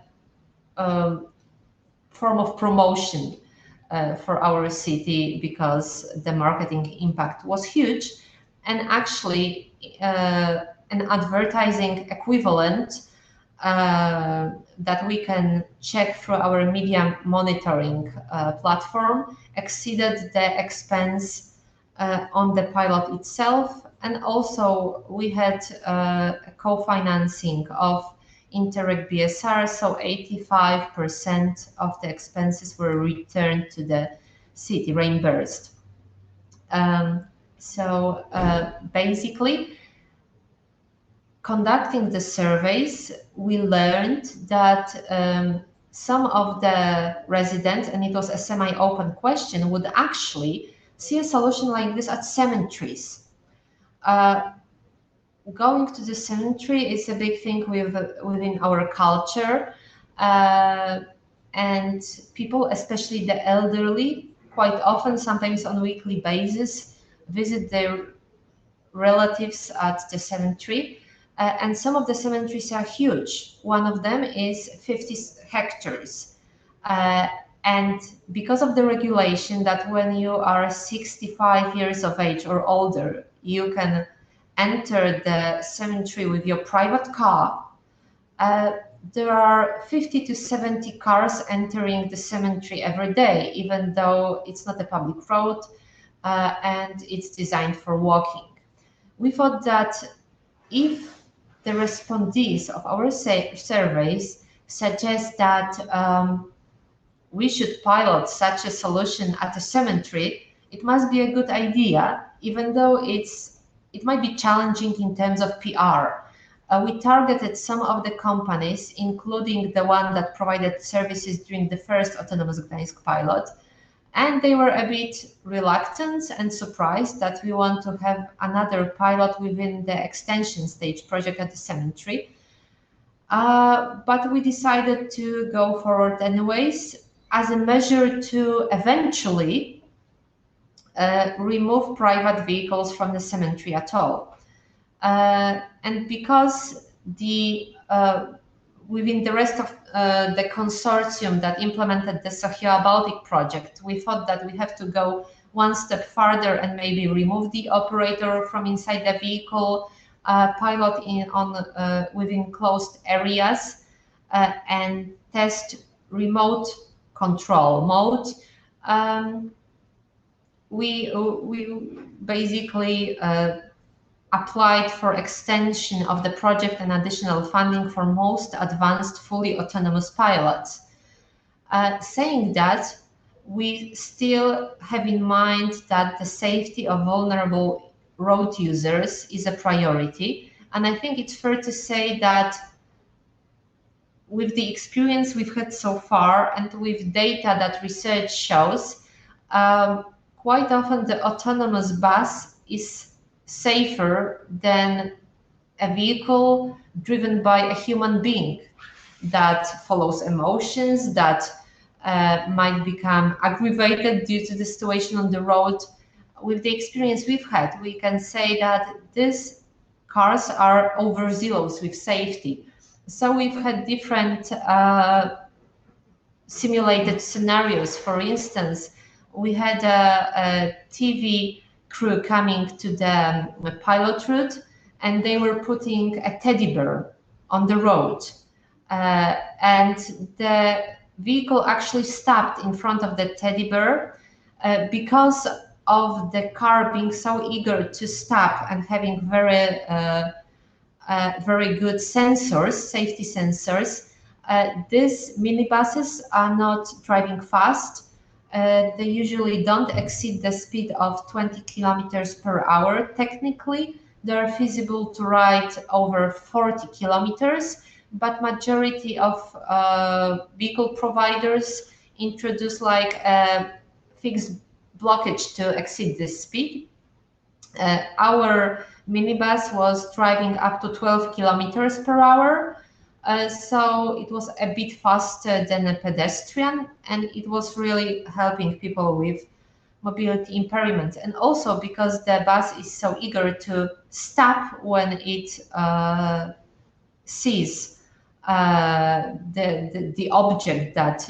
form of promotion for our city, because the marketing impact was huge. And actually, an advertising equivalent that we can check through our media monitoring platform exceeded the expense on the pilot itself. And also we had a co-financing of Interreg BSR, so 85% of the expenses were returned to the city, reimbursed. Basically, conducting the surveys, we learned that some of the residents, and it was a semi-open question, would actually see a solution like this at cemeteries. Going to the cemetery is a big thing within our culture, and people, especially the elderly, quite often, sometimes on a weekly basis, visit their relatives at the cemetery. And some of the cemeteries are huge. One of them is 50 hectares. And because of the regulation that when you are 65 years of age or older, you can enter the cemetery with your private car, there are 50 to 70 cars entering the cemetery every day, even though it's not a public road and it's designed for walking. We thought that if the respondees of our surveys suggest that we should pilot such a solution at a cemetery, it must be a good idea, even though it might be challenging in terms of PR. We targeted some of the companies, including the one that provided services during the first Autonomous Gdańsk pilot, and they were a bit reluctant and surprised that we want to have another pilot within the extension stage project at the cemetery. But we decided to go forward anyways, as a measure to eventually remove private vehicles from the cemetery at all. And because within the rest of the consortium that implemented the Sochia Baltic project, we thought that we have to go one step further and maybe remove the operator from inside the vehicle, pilot within closed areas, and test remote control mode. We basically applied for extension of the project and additional funding for most advanced fully autonomous pilots. Saying that, we still have in mind that the safety of vulnerable road users is a priority. And I think it's fair to say that with the experience we've had so far and with data that research shows, quite often the autonomous bus is safer than a vehicle driven by a human being that follows emotions, that might become aggravated due to the situation on the road. With the experience we've had, we can say that these cars are overzealous with safety. So we've had different simulated scenarios. For instance, we had a TV crew coming to the pilot route, and they were putting a teddy bear on the road. And the vehicle actually stopped in front of the teddy bear because of the car being so eager to stop and having very good sensors, safety sensors. These minibuses are not driving fast. They usually don't exceed the speed of 20 kilometers per hour technically, they are feasible to ride over 40 kilometers, but majority of vehicle providers introduce like a fixed blockage to exceed this speed. Our minibus was driving up to 12 kilometers per hour. So it was a bit faster than a pedestrian, and it was really helping people with mobility impairment. And also because the bus is so eager to stop when it sees the object that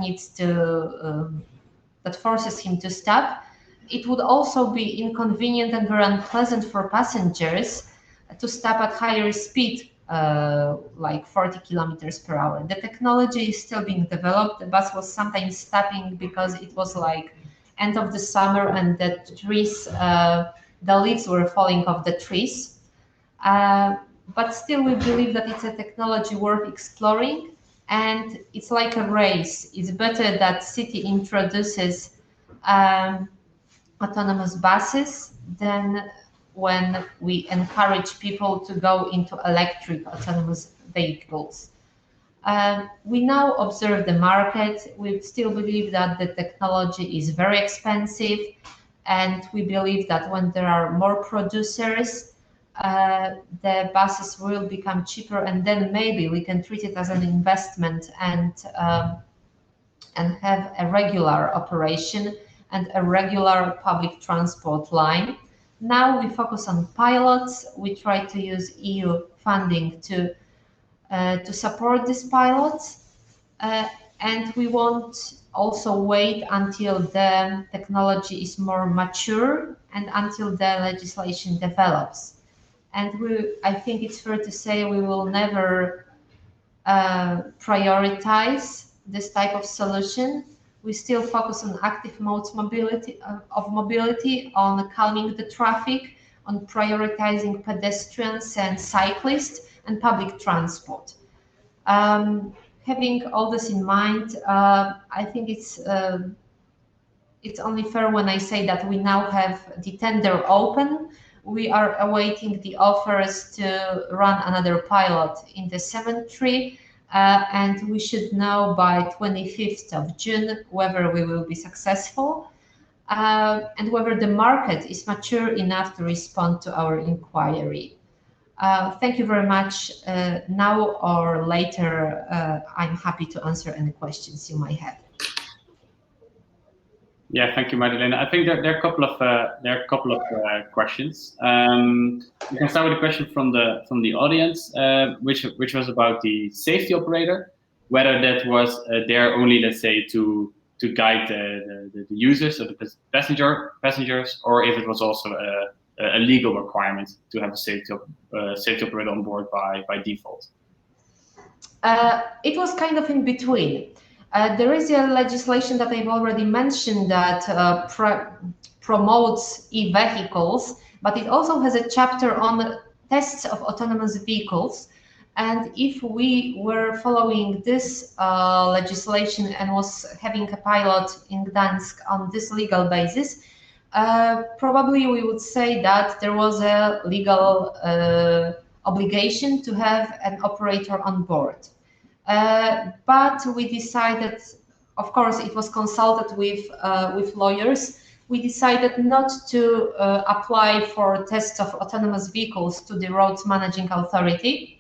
needs to that forces him to stop. It would also be inconvenient and very unpleasant for passengers to stop at higher speed, like 40 kilometers per hour. The technology is still being developed. The bus was sometimes stopping because it was like end of the summer and the trees, the leaves were falling off the trees. But still, we believe that it's a technology worth exploring, and it's like a race. It's better that city introduces autonomous buses than when we encourage people to go into electric autonomous vehicles. We now observe the market. We still believe that the technology is very expensive, and we believe that when there are more producers, the buses will become cheaper, and then maybe we can treat it as an investment and have a regular operation and a regular public transport line. Now we focus on pilots. We try to use EU funding to support these pilots, and we won't also wait until the technology is more mature and until the legislation develops. And I think it's fair to say we will never prioritize this type of solution. We still focus on active modes of mobility, on calming the traffic, on prioritizing pedestrians and cyclists and public transport. Having all this in mind, I think it's only fair when I say that we now have the tender open. We are awaiting the offers to run another pilot in the cemetery, and we should know by 25th of June whether we will be successful and whether the market is mature enough to respond to our inquiry. Thank you very much. Now or later, I'm happy to answer any questions you might have. Yeah, thank you, Magdalena. I think there are a couple of questions. We can start with a question from the audience, which was about the safety operator, whether that was there only, let's say, to guide the users, so the passengers, or if it was also a legal requirement to have a safety operator on board by default. It was kind of in between. There is a legislation that I've already mentioned that promotes e-vehicles, but it also has a chapter on tests of autonomous vehicles. And if we were following this legislation and was having a pilot in Gdańsk on this legal basis, probably we would say that there was a legal obligation to have an operator on board. But we decided, of course, it was consulted with lawyers. We decided not to apply for tests of autonomous vehicles to the Roads Managing Authority.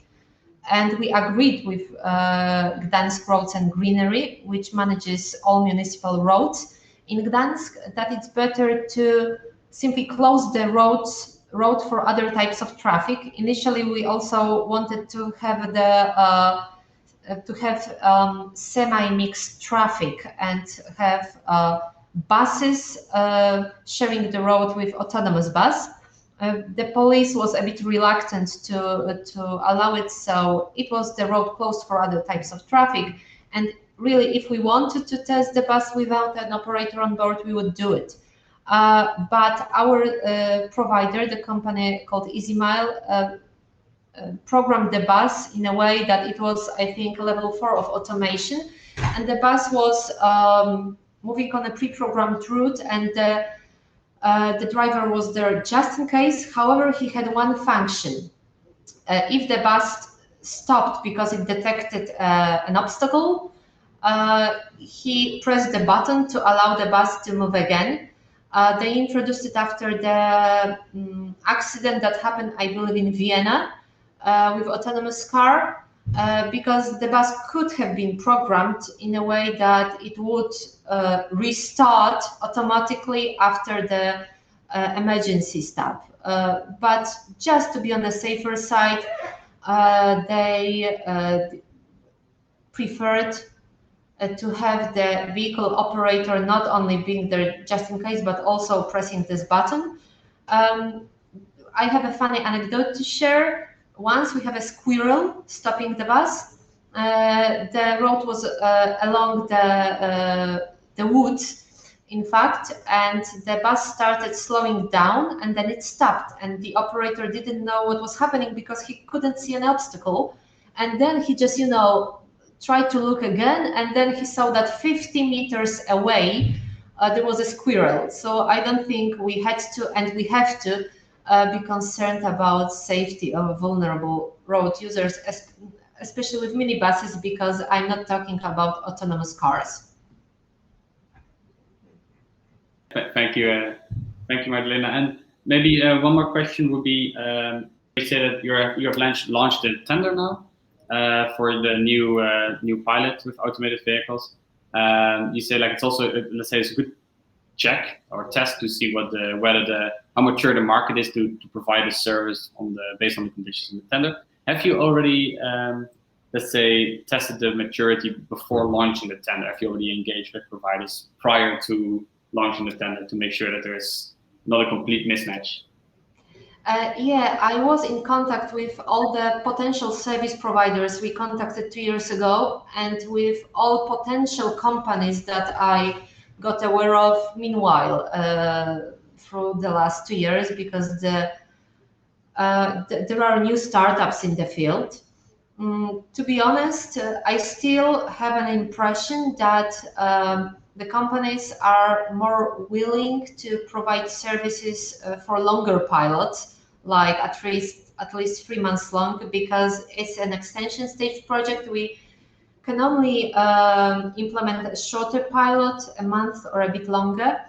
And we agreed with Gdańsk Roads and Greenery, which manages all municipal roads in Gdańsk, that it's better to simply close the road for other types of traffic. Initially, we also wanted to have semi-mixed traffic and have buses sharing the road with autonomous bus. The police was a bit reluctant to allow it, so it was the road closed for other types of traffic. And really, if we wanted to test the bus without an operator on board, we would do it. But our provider, the company called EasyMile, programmed the bus in a way that it was, I think, level 4 of automation, and the bus was moving on a pre-programmed route, and The driver was there just in case. However, he had one function. If the bus stopped because it detected an obstacle, he pressed the button to allow the bus to move again. They introduced it after the accident that happened, I believe, in Vienna with autonomous car, because the bus could have been programmed in a way that it would restart automatically after the emergency stop. But just to be on the safer side, they preferred to have the vehicle operator not only being there just in case, but also pressing this button. I have a funny anecdote to share. Once we have a squirrel stopping the bus. The road was along the woods, in fact, and the bus started slowing down, and then it stopped, and the operator didn't know what was happening because he couldn't see an obstacle. And then he just, tried to look again, and then he saw that 50 meters away there was a squirrel. So I don't think we had to, and we have to, be concerned about safety of vulnerable road users, especially with minibuses, because I'm not talking about autonomous cars. Thank you, Magdalena. And maybe one more question would be: you say that you have launched a tender now for the new pilot with automated vehicles. You say it's also let's say it's a good check or test to see how mature the market is to provide a service based on the conditions in the tender. Have you already let's say tested the maturity before launching the tender? Have you already engaged with providers prior to launching the tender to make sure that there is not a complete mismatch? Yeah, I was in contact with all the potential service providers we contacted 2 years ago, and with all potential companies that I got aware of meanwhile through the last 2 years, because there are new startups in the field. To be honest, I still have an impression that the companies are more willing to provide services for longer pilots, like at least 3 months long, because it's an extension stage project. We can only implement a shorter pilot, a month or a bit longer.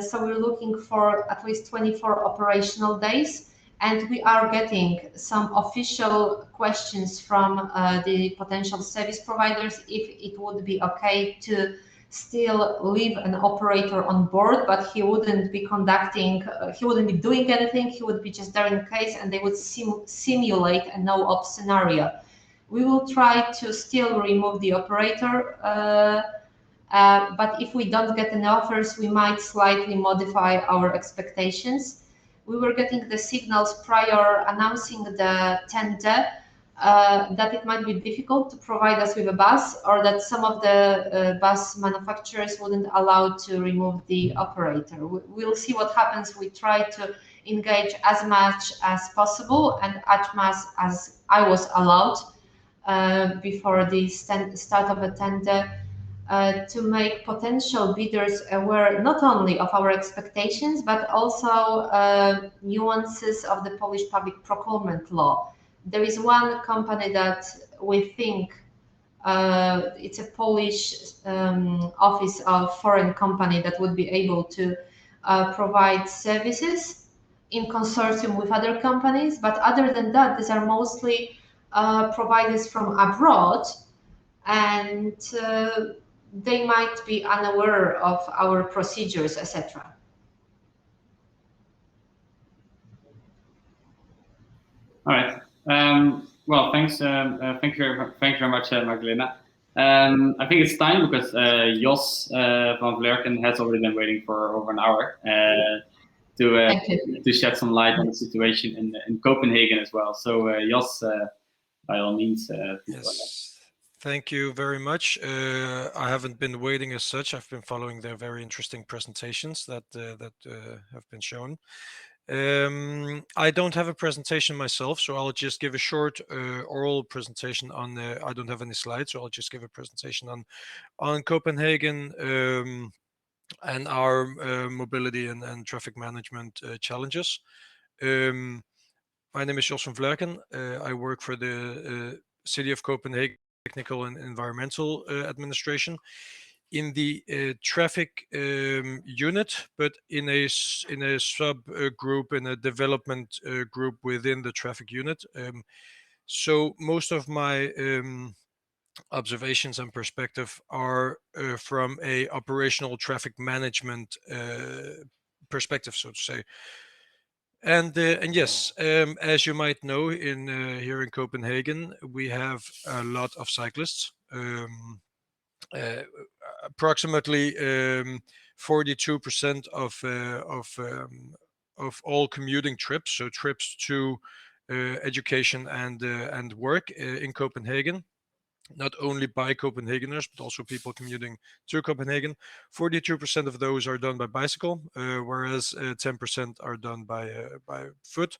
So we're looking for at least 24 operational days. And we are getting some official questions from the potential service providers if it would be okay to still leave an operator on board, but he wouldn't be doing anything, he would be just there in case, and they would simulate a no-op scenario. We will try to still remove the operator, but if we don't get any offers, we might slightly modify our expectations. We were getting the signals prior announcing the tender that it might be difficult to provide us with a bus, or that some of the bus manufacturers wouldn't allow to remove the operator. We'll see what happens. We try to engage as much as possible and as much as I was allowed before the start of the tender, to make potential bidders aware not only of our expectations, but also nuances of the Polish public procurement law. There is one company that we think it's a Polish office of foreign company that would be able to provide services in consortium with other companies. But other than that, these are mostly providers from abroad, and they might be unaware of our procedures, etc. All right. Well, thanks. Thank you very much, Magdalena. I think it's time, because Jos van Vlerken has already been waiting for over an hour to shed some light on the situation in Copenhagen as well. So Jos, by all means. Yes. Thank you very much. I haven't been waiting as such. I've been following their very interesting presentations that have been shown. I don't have a presentation myself, so I'll just give a short oral presentation on. I don't have any slides, so I'll just give a presentation on Copenhagen. and our mobility and traffic management challenges. My name is Jos van Vlerken. I work for the City of Copenhagen Technical and Environmental Administration in the traffic unit, but in a sub group, in a development group within the traffic unit. So most of my observations and perspective are from a operational traffic management perspective, so to say. And yes, as you might know, in here in Copenhagen, we have a lot of cyclists. Uh, Approximately 42% of all commuting trips, so trips to education and work in Copenhagen, not only by Copenhageners, but also people commuting to Copenhagen. 42% of those are done by bicycle, whereas 10% are done by foot,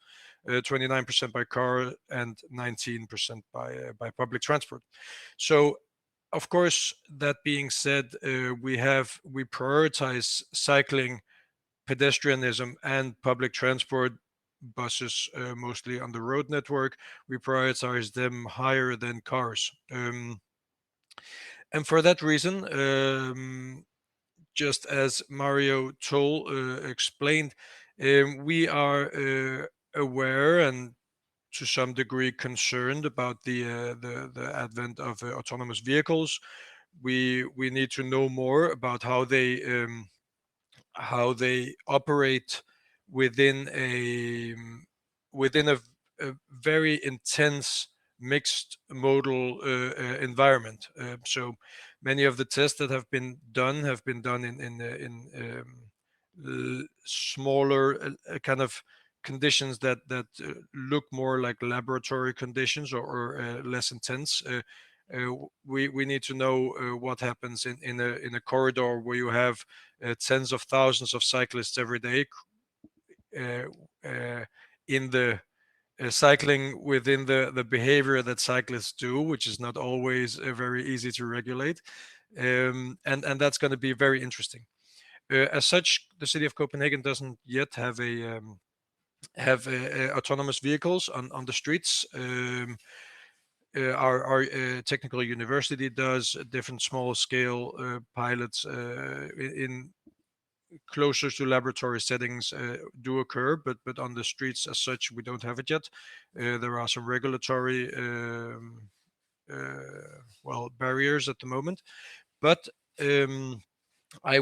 29% by car, and 19% by public transport. So, of course, that being said, we prioritize cycling, pedestrianism, and public transport, buses, mostly on the road network. We prioritize them higher than cars. And for that reason, just as Mario explained, we are aware and to some degree concerned about the advent of autonomous vehicles. We need to know more about how they operate within a very intense mixed modal environment. So many of the tests that have been done in smaller kind of conditions that look more like laboratory conditions or less intense. We need to know what happens in a corridor where you have tens of thousands of cyclists every day in the cycling within the behavior that cyclists do, which is not always very easy to regulate, and that's going to be very interesting. As such, the city of Copenhagen doesn't yet have autonomous vehicles on the streets. Our technical university does different small scale pilots in closer to laboratory settings do occur, but on the streets as such, we don't have it yet. There are some regulatory barriers at the moment, but I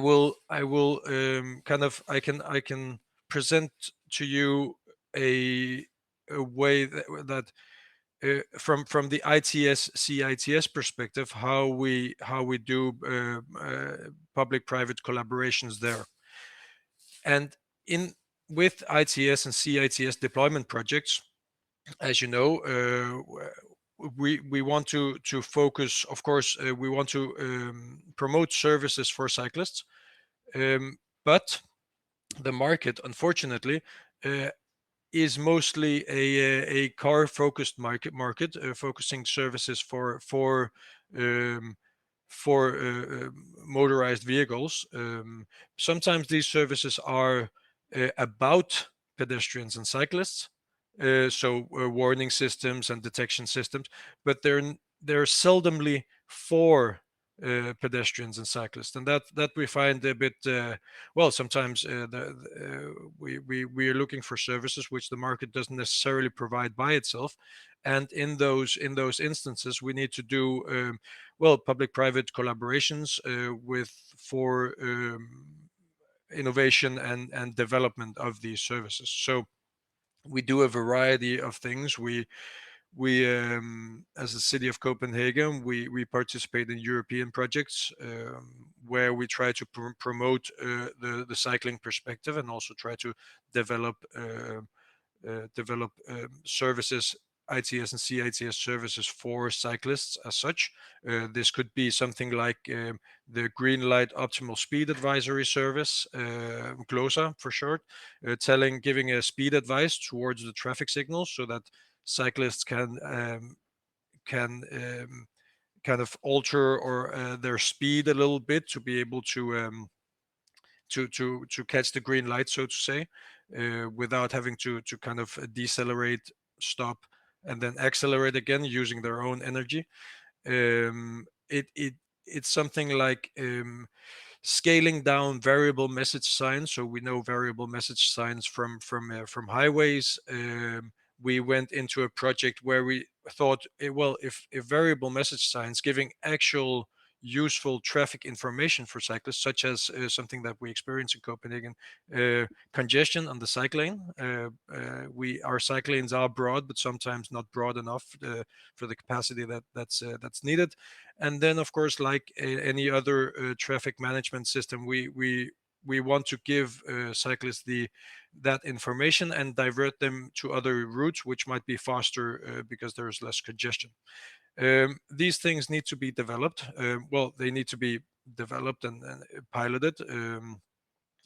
can present to you a way that from the ITS CITS perspective, how we do public-private collaborations there. And with ITS and CITS deployment projects, as you know, we want to focus. Of course, we want to promote services for cyclists, but the market, unfortunately, is mostly a car-focused market, focusing services for motorized vehicles. Sometimes these services are about pedestrians and cyclists, so warning systems and detection systems, but they're seldomly for pedestrians and cyclists, and that we find a bit sometimes we are looking for services which the market doesn't necessarily provide by itself, and in those instances we need to do public-private collaborations for innovation and development of these services. So we do a variety of things. We as the city of Copenhagen, we participate in European projects where we try to promote the cycling perspective, and also try to develop services, ITS and CITS services for cyclists as such. This could be something like the Green Light Optimal Speed Advisory Service, GLOSA for short, giving a speed advice towards the traffic signals so that cyclists can kind of alter or their speed a little bit to be able to to catch the green light, so to say, without having to kind of decelerate, stop, and then accelerate again using their own energy. It's something like scaling down variable message signs. So we know variable message signs from highways. We went into a project where we thought, well, if variable message signs giving actual useful traffic information for cyclists, such as something that we experience in Copenhagen, congestion on the cycle lane. Our cycle lanes are broad, but sometimes not broad enough for the capacity that's needed. And then, of course, like any other traffic management system, we want to give cyclists that information and divert them to other routes, which might be faster because there's less congestion. These things need to be developed. Well, they need to be developed and piloted.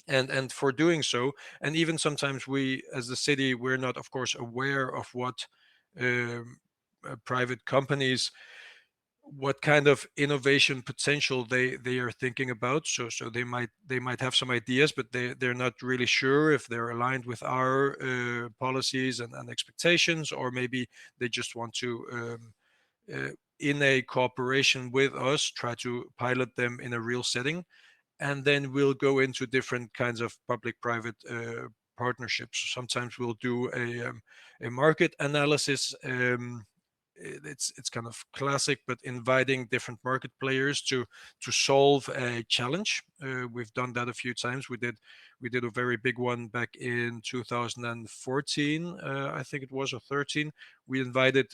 And for doing so, and even sometimes we, as the city, we're not, of course, aware of what private companies, what kind of innovation potential they are thinking about. So they might have some ideas, but they're not really sure if they're aligned with our policies and expectations, or maybe they just want to in a cooperation with us try to pilot them in a real setting, and then we'll go into different kinds of public-private partnerships. Sometimes we'll do a market analysis. It's kind of classic, but inviting different market players to solve a challenge. We've done that a few times. We did a very big one back in 2014, I think it was, or 13. We invited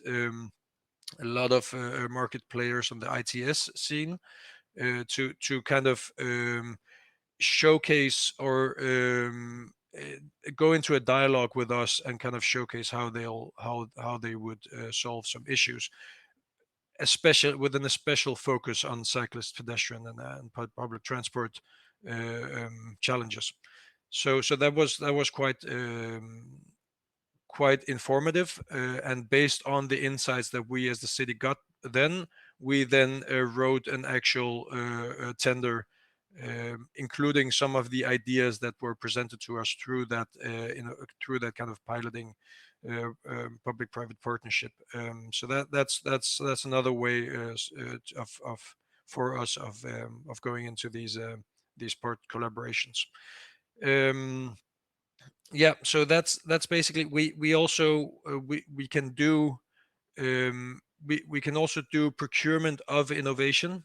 a lot of market players on the ITS scene to kind of showcase or go into a dialogue with us and kind of showcase how they would solve some issues, especially with a special focus on cyclist, pedestrian, and public transport challenges. So that was quite informative, and based on the insights that we as the city got, we wrote an actual tender, including some of the ideas that were presented to us through that kind of piloting public-private partnership. So that's another way for us of going into these part collaborations. Yeah, so that's basically, we also we can do we can also do procurement of innovation.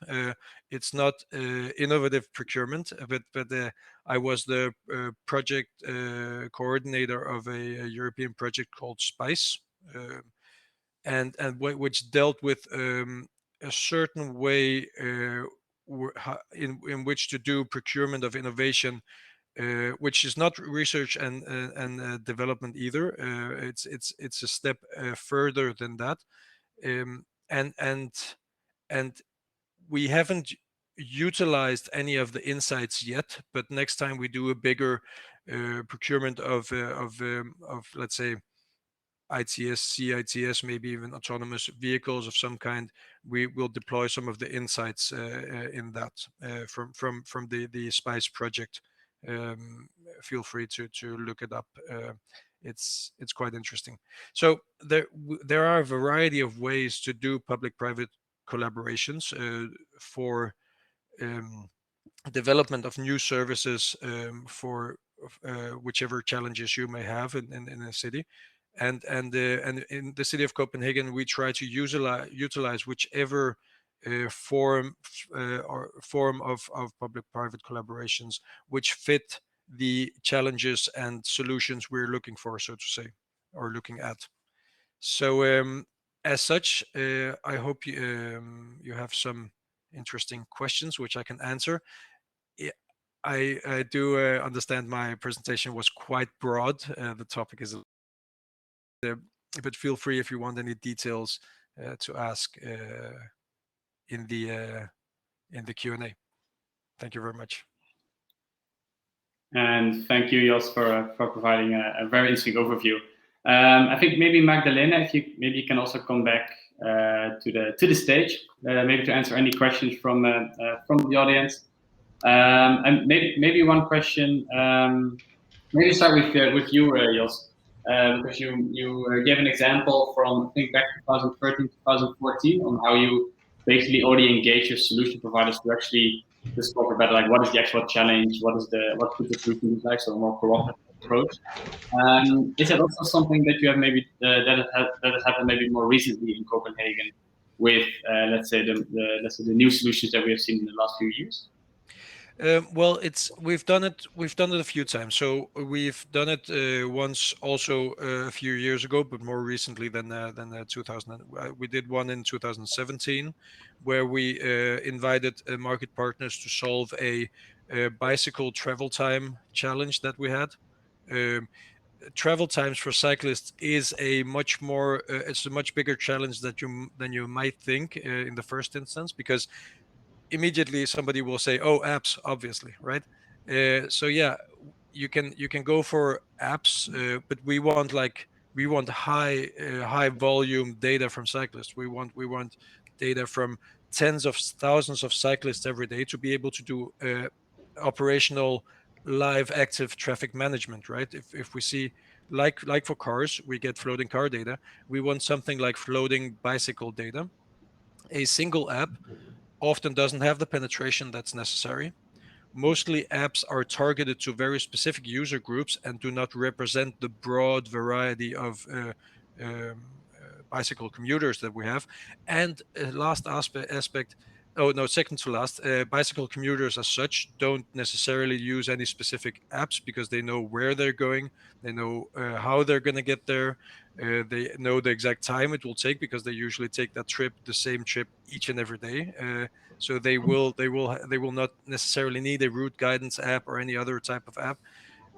It's not innovative procurement, but I was the project coordinator of a European project called SPICE, and which dealt with a certain way in which to do procurement of innovation. Which is not research and development either. It's a step further than that, and we haven't utilized any of the insights yet. But next time we do a bigger procurement of let's say ITS, CITS, maybe even autonomous vehicles of some kind, we will deploy some of the insights in that from the SPICE project. Feel free to look it up. It's quite interesting. So there are a variety of ways to do public-private collaborations for development of new services for whichever challenges you may have in a city. And in the city of Copenhagen, we try to utilize whichever form of public-private collaborations which fit the challenges and solutions we're looking for, so to say, or looking at. So as such, I hope you have some interesting questions which I can answer. I do understand my presentation was quite broad. The topic is but feel free if you want any details to ask in the Q&A. Thank you very much. And thank you, Jos, for providing a very interesting overview. I think maybe Magdalena, if you can also come back to the stage, maybe to answer any questions from the audience. And maybe one question. Maybe start with you, Jos, because you gave an example from I think back 2013, 2014 on how you basically already engage your solution providers to actually discover better, like what is the actual challenge, what could the solution look like, so a more cooperative approach. Is that also something that you have maybe that has happened maybe more recently in Copenhagen with let's say the new solutions that we have seen in the last few years? Well, we've done it a few times. So we've done it once also a few years ago, but more recently than 2000. We did one in 2017, where we invited market partners to solve a bicycle travel time challenge that we had. Um, Travel times for cyclists is a much more it's a much bigger challenge than you might think in the first instance, because immediately somebody will say, "Oh, apps, obviously, right?" So yeah, you can go for apps, but we want high volume data from cyclists. We want data from tens of thousands of cyclists every day to be able to do operational live active traffic management, right? If we see like for cars, we get floating car data. We want something like floating bicycle data. A single app often doesn't have the penetration that's necessary. Mostly apps are targeted to very specific user groups and do not represent the broad variety of bicycle commuters that we have. And last aspect, oh no, second to last, bicycle commuters as such don't necessarily use any specific apps because they know where they're going, they know how they're going to get there, they know the exact time it will take because they usually take the same trip each and every day. So they will not necessarily need a route guidance app or any other type of app.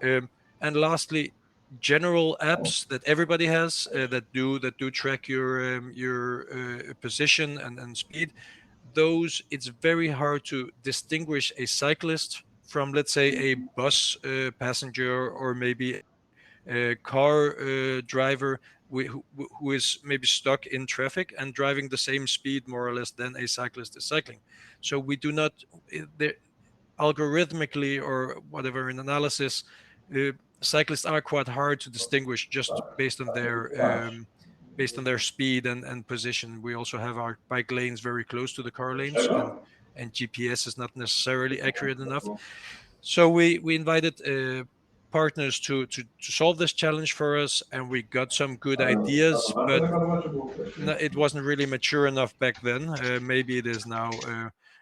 And lastly, general apps that everybody has that do track your position and speed. Those, it's very hard to distinguish a cyclist from, let's say, a bus passenger, or maybe a car driver who is maybe stuck in traffic and driving the same speed more or less than a cyclist is cycling. So we do not algorithmically or whatever in analysis, cyclists are quite hard to distinguish just based on their speed and position. We also have our bike lanes very close to the car lanes, and GPS is not necessarily accurate enough. So we invited partners to solve this challenge for us, and we got some good ideas, but it wasn't really mature enough back then. Maybe it is now.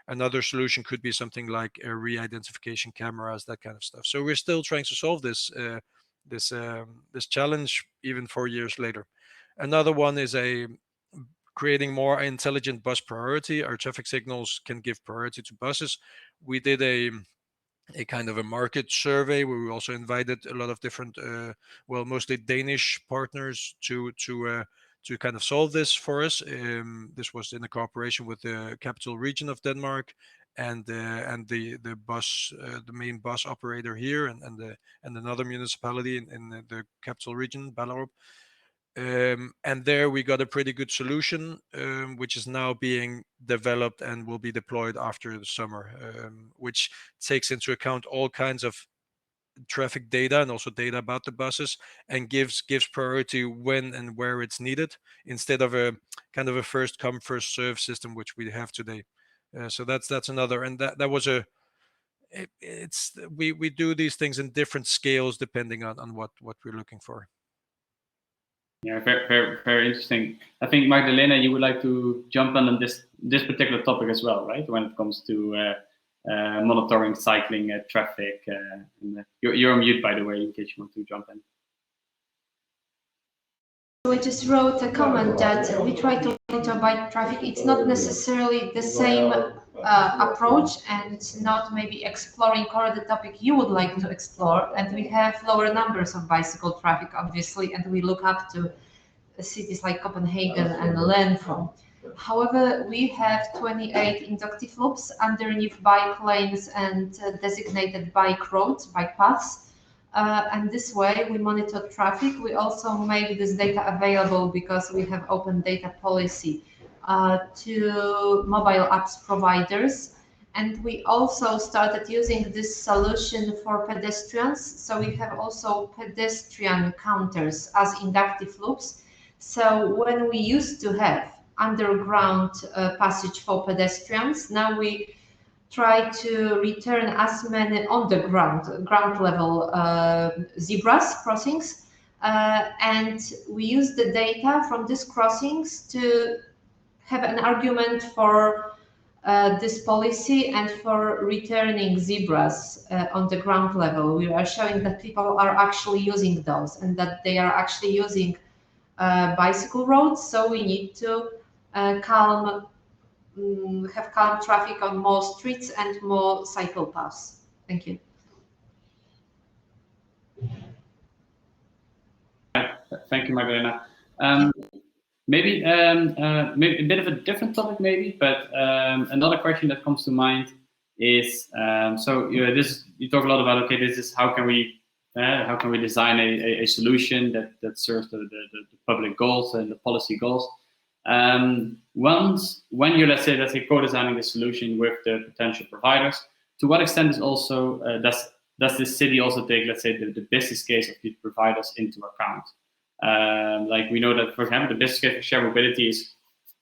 Another solution could be something like re-identification cameras, that kind of stuff. So we're still trying to solve this challenge even 4 years later. Another one is creating more intelligent bus priority. Our traffic signals can give priority to buses. We did a kind of a market survey where we also invited a lot of different, mostly Danish partners to kind of solve this for us. This was in a cooperation with the capital region of Denmark and the main bus operator here, and another municipality in the capital region, Ballerup. And there we got a pretty good solution, which is now being developed and will be deployed after the summer, which takes into account all kinds of traffic data and also data about the buses, and gives priority when and where it's needed, instead of a kind of a first come first serve system which we have today. So that's another, and that was we do these things in different scales depending on what we're looking for. Yeah, very, very, very interesting. I think Magdalena, you would like to jump on this particular topic as well, right? When it comes to monitoring cycling traffic. You're on mute, by the way, in case you want to jump in. I just wrote a comment that we try to monitor bike traffic. It's not necessarily the same approach, and it's not maybe exploring core the topic you would like to explore. And we have lower numbers of bicycle traffic, obviously, and we look up to cities like Copenhagen and Vlerken. However, we have 28 inductive loops underneath bike lanes and designated bike roads, bike paths. And this way we monitor traffic. We also make this data available because we have open data policy to mobile apps providers. And we also started using this solution for pedestrians. So we have also pedestrian counters as inductive loops. So when we used to have underground passage for pedestrians, now we try to return as many on the ground level zebras crossings. And we use the data from these crossings to have an argument for this policy and for returning zebras on the ground level. We are showing that people are actually using those and that they are actually using bicycle roads. So we need to have calm traffic on more streets and more cycle paths. Thank you. Thank you, Magdalena. Maybe a bit of a different topic, maybe, but another question that comes to mind is so you talk a lot about, okay, this is how can we design a solution that serves the public goals and the policy goals. When you're let's say co-designing the solution with the potential providers, to what extent is also does this city also take, let's say, the business case of these providers into account? Like we know that, for example, the business case for shared mobility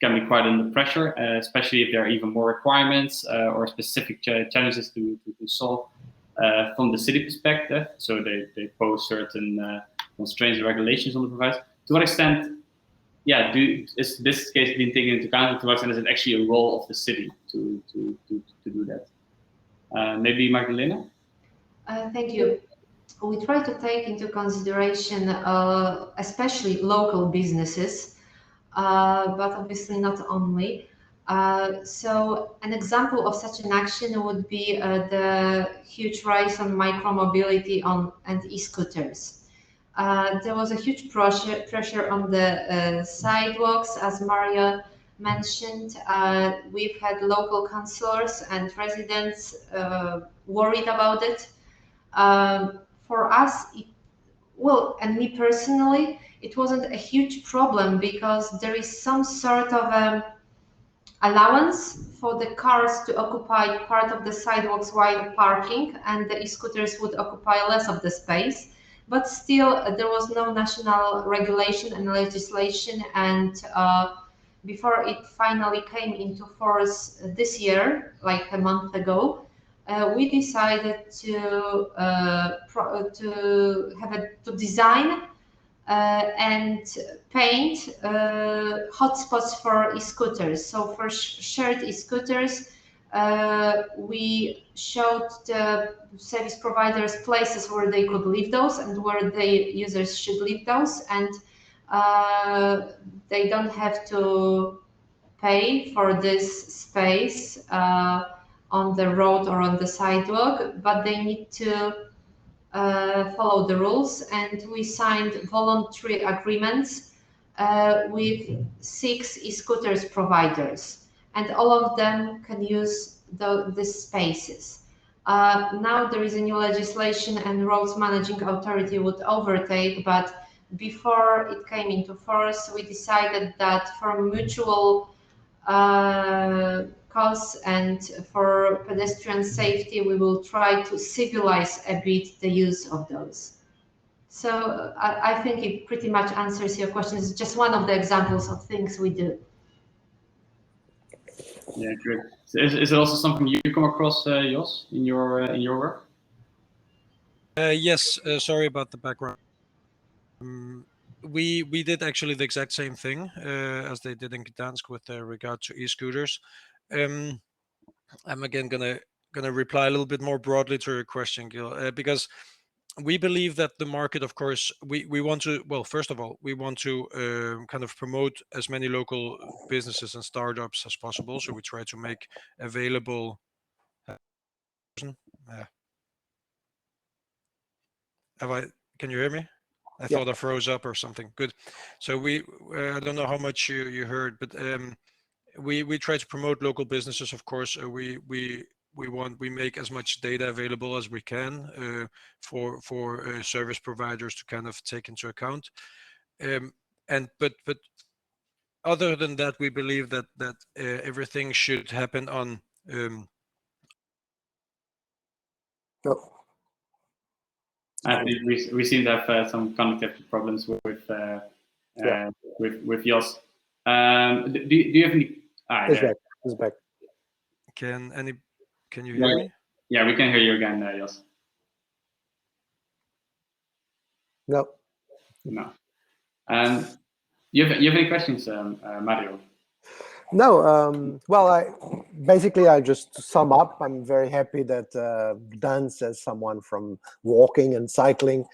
can be quite under pressure, especially if there are even more requirements or specific challenges to solve from the city perspective. So they pose certain constraints and regulations on the providers. To what extent, is the business case being taken into account? And to what extent is it actually a role of the city to do that? Maybe Magdalena? Thank you. We try to take into consideration especially local businesses, but obviously not only. So an example of such an action would be the huge rise on micromobility and e-scooters. There was a huge pressure on the sidewalks, as Mário mentioned. We've had local councillors and residents worried about it. For us, and me personally, it wasn't a huge problem because there is some sort of allowance for the cars to occupy part of the sidewalks while parking, and the e-scooters would occupy less of the space. But still, there was no national regulation and legislation, and before it finally came into force this year, like a month ago, we decided to design and paint hotspots for e-scooters. So for shared e-scooters, we showed the service providers places where they could leave those and where the users should leave those, and they don't have to pay for this space on the road or on the sidewalk, but they need to follow the rules. And we signed voluntary agreements with 6 e-scooters providers, and all of them can use these spaces. Now there is a new legislation and roads managing authority would overtake, but before it came into force, we decided that for mutual cause and for pedestrian safety, we will try to civilize a bit the use of those. So I think it pretty much answers your question. It's just one of the examples of things we do. Yeah, great. So is it also something you come across, Jos, in your work? Yes. Sorry about the background. We did actually the exact same thing as they did in Gdańsk with regard to e-scooters. I'm again gonna reply a little bit more broadly to your question, Giel, because we believe that the market, of course, we want to, well, first of all, we want to kind of promote as many local businesses and startups as possible. So we try to make available. Can you hear me? I thought I froze up or something. Good. So I don't know how much you heard, but we try to promote local businesses. Of course, we make as much data available as we can for service providers to kind of take into account. But other than that, we believe that everything should happen on No. I think we seem to have some connectivity problems with Jos. Do you have any? It's back. Can you hear me? Yeah, we can hear you again, Jos. No. No. You have any questions, Mario? No, well, I just to sum up, I'm very happy that Gdańsk, as someone from walking and cycling,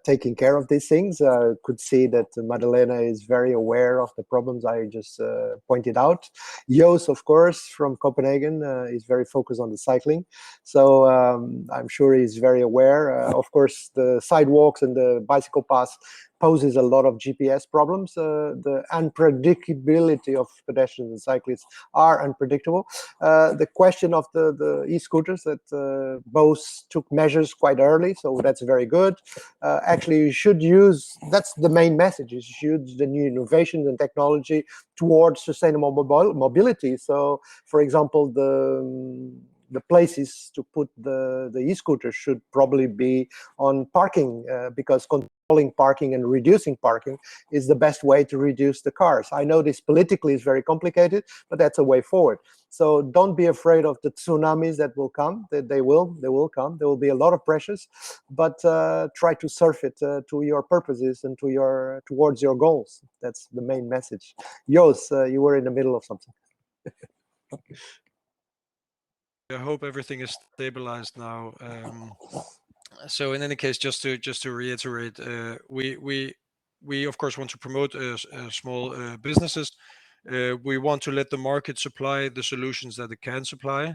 taking care of these things. Could see that Magdalena is very aware of the problems I just pointed out. Jos, of course, from Copenhagen, is very focused on the cycling. So I'm sure he's very aware. Of course, the sidewalks and the bicycle paths poses a lot of GPS problems. The unpredictability of pedestrians and cyclists are unpredictable. The question of the e-scooters that both took measures quite early, so that's very good. Actually, you should use, that's the main message, you should use the new innovations and technology towards sustainable mobility. So, for example, the places to put the e-scooters should probably be on parking, because controlling parking and reducing parking is the best way to reduce the cars. I know this politically is very complicated, but that's a way forward. So don't be afraid of the tsunamis that will come. They will come. There will be a lot of pressures, but try to surf it to your purposes and towards your goals. That's the main message. Jos, you were in the middle of something. I hope everything is stabilized now. So in any case, just to reiterate, we of course want to promote small businesses. We want to let the market supply the solutions that it can supply.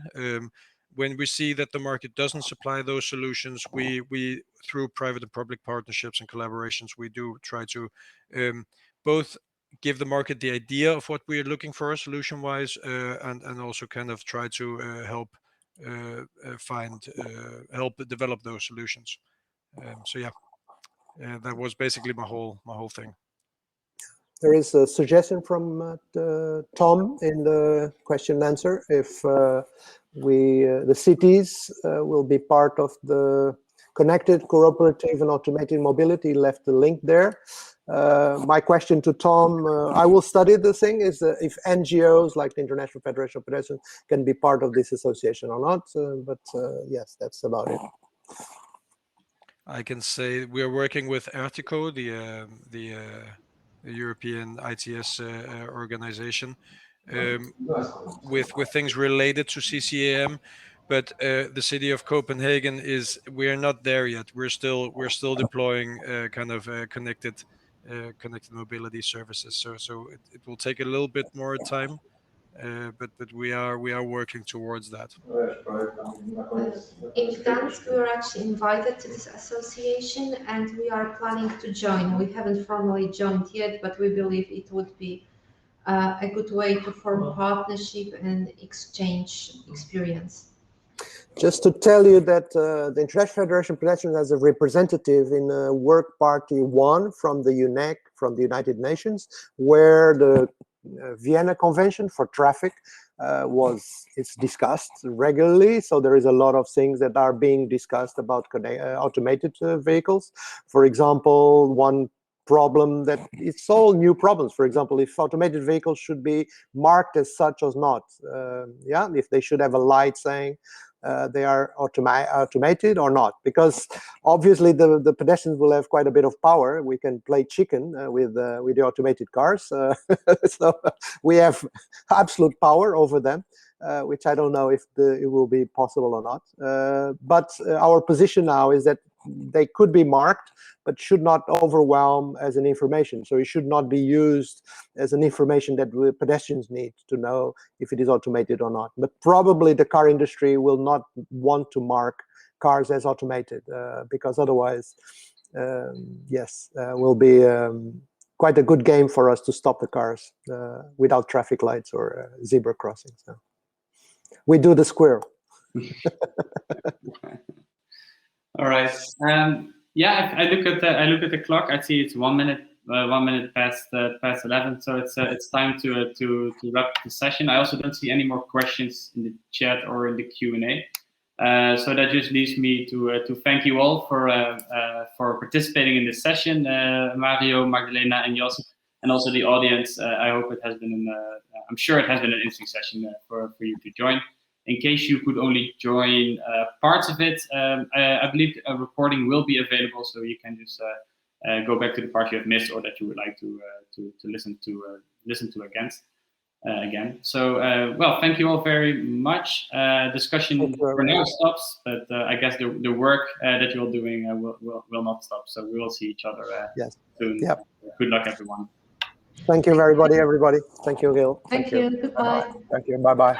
When we see that the market doesn't supply those solutions, we through private and public partnerships and collaborations, we do try to both give the market the idea of what we are looking for solution-wise, and also kind of try to help help develop those solutions. So yeah, that was basically my whole thing. There is a suggestion from Tom in the question and answer. If the cities will be part of the connected, cooperative, and automated mobility, left the link there. My question to Tom, I will study the thing, is if NGOs like the International Federation of Pedestrians can be part of this association or not. But yes, that's about it. I can say we are working with Ertico, the European ITS organization, with things related to CCAM, but the city of Copenhagen we're not there yet. We're still deploying kind of connected mobility services. So it will take a little bit more time, but we are working towards that. In Gdańsk, we were actually invited to this association, and we are planning to join. We haven't formally joined yet, but we believe it would be a good way to form partnership and exchange experience. Just to tell you that the International Federation of Pedestrians has a representative in Work Party 1 from the UNEC, from the United Nations, where the Vienna Convention for Traffic it's discussed regularly. So there is a lot of things that are being discussed about automated vehicles. For example, one problem that it's all new problems. For example, if automated vehicles should be marked as such or not. If they should have a light saying they are automated or not, because obviously the pedestrians will have quite a bit of power. We can play chicken with the automated cars, so we have absolute power over them, which I don't know if it will be possible or not. But our position now is that they could be marked, but should not overwhelm as an information. So it should not be used as an information that pedestrians need to know if it is automated or not. But probably the car industry will not want to mark cars as automated, because otherwise, will be quite a good game for us to stop the cars without traffic lights or zebra crossings. So we do the squirrel. All right. I look at the clock. I see it's 1 minute past 11. So it's time to wrap the session. I also don't see any more questions in the chat or in the Q&A. So that just leaves me to thank you all for participating in this session, Mario, Magdalena, and Jos, and also the audience. I hope it has been, I'm sure it has been an interesting session for you to join. In case you could only join parts of it, I believe a recording will be available, so you can just go back to the part you have missed or that you would like to listen to again. So, well, thank you all very much. Discussion for now stops, but I guess the work that you're doing will not stop. So we will see each other soon. Yep. Good luck, everyone. Thank you, everybody. Thank you, Giel. Thank you. Goodbye. Thank you. Bye-bye.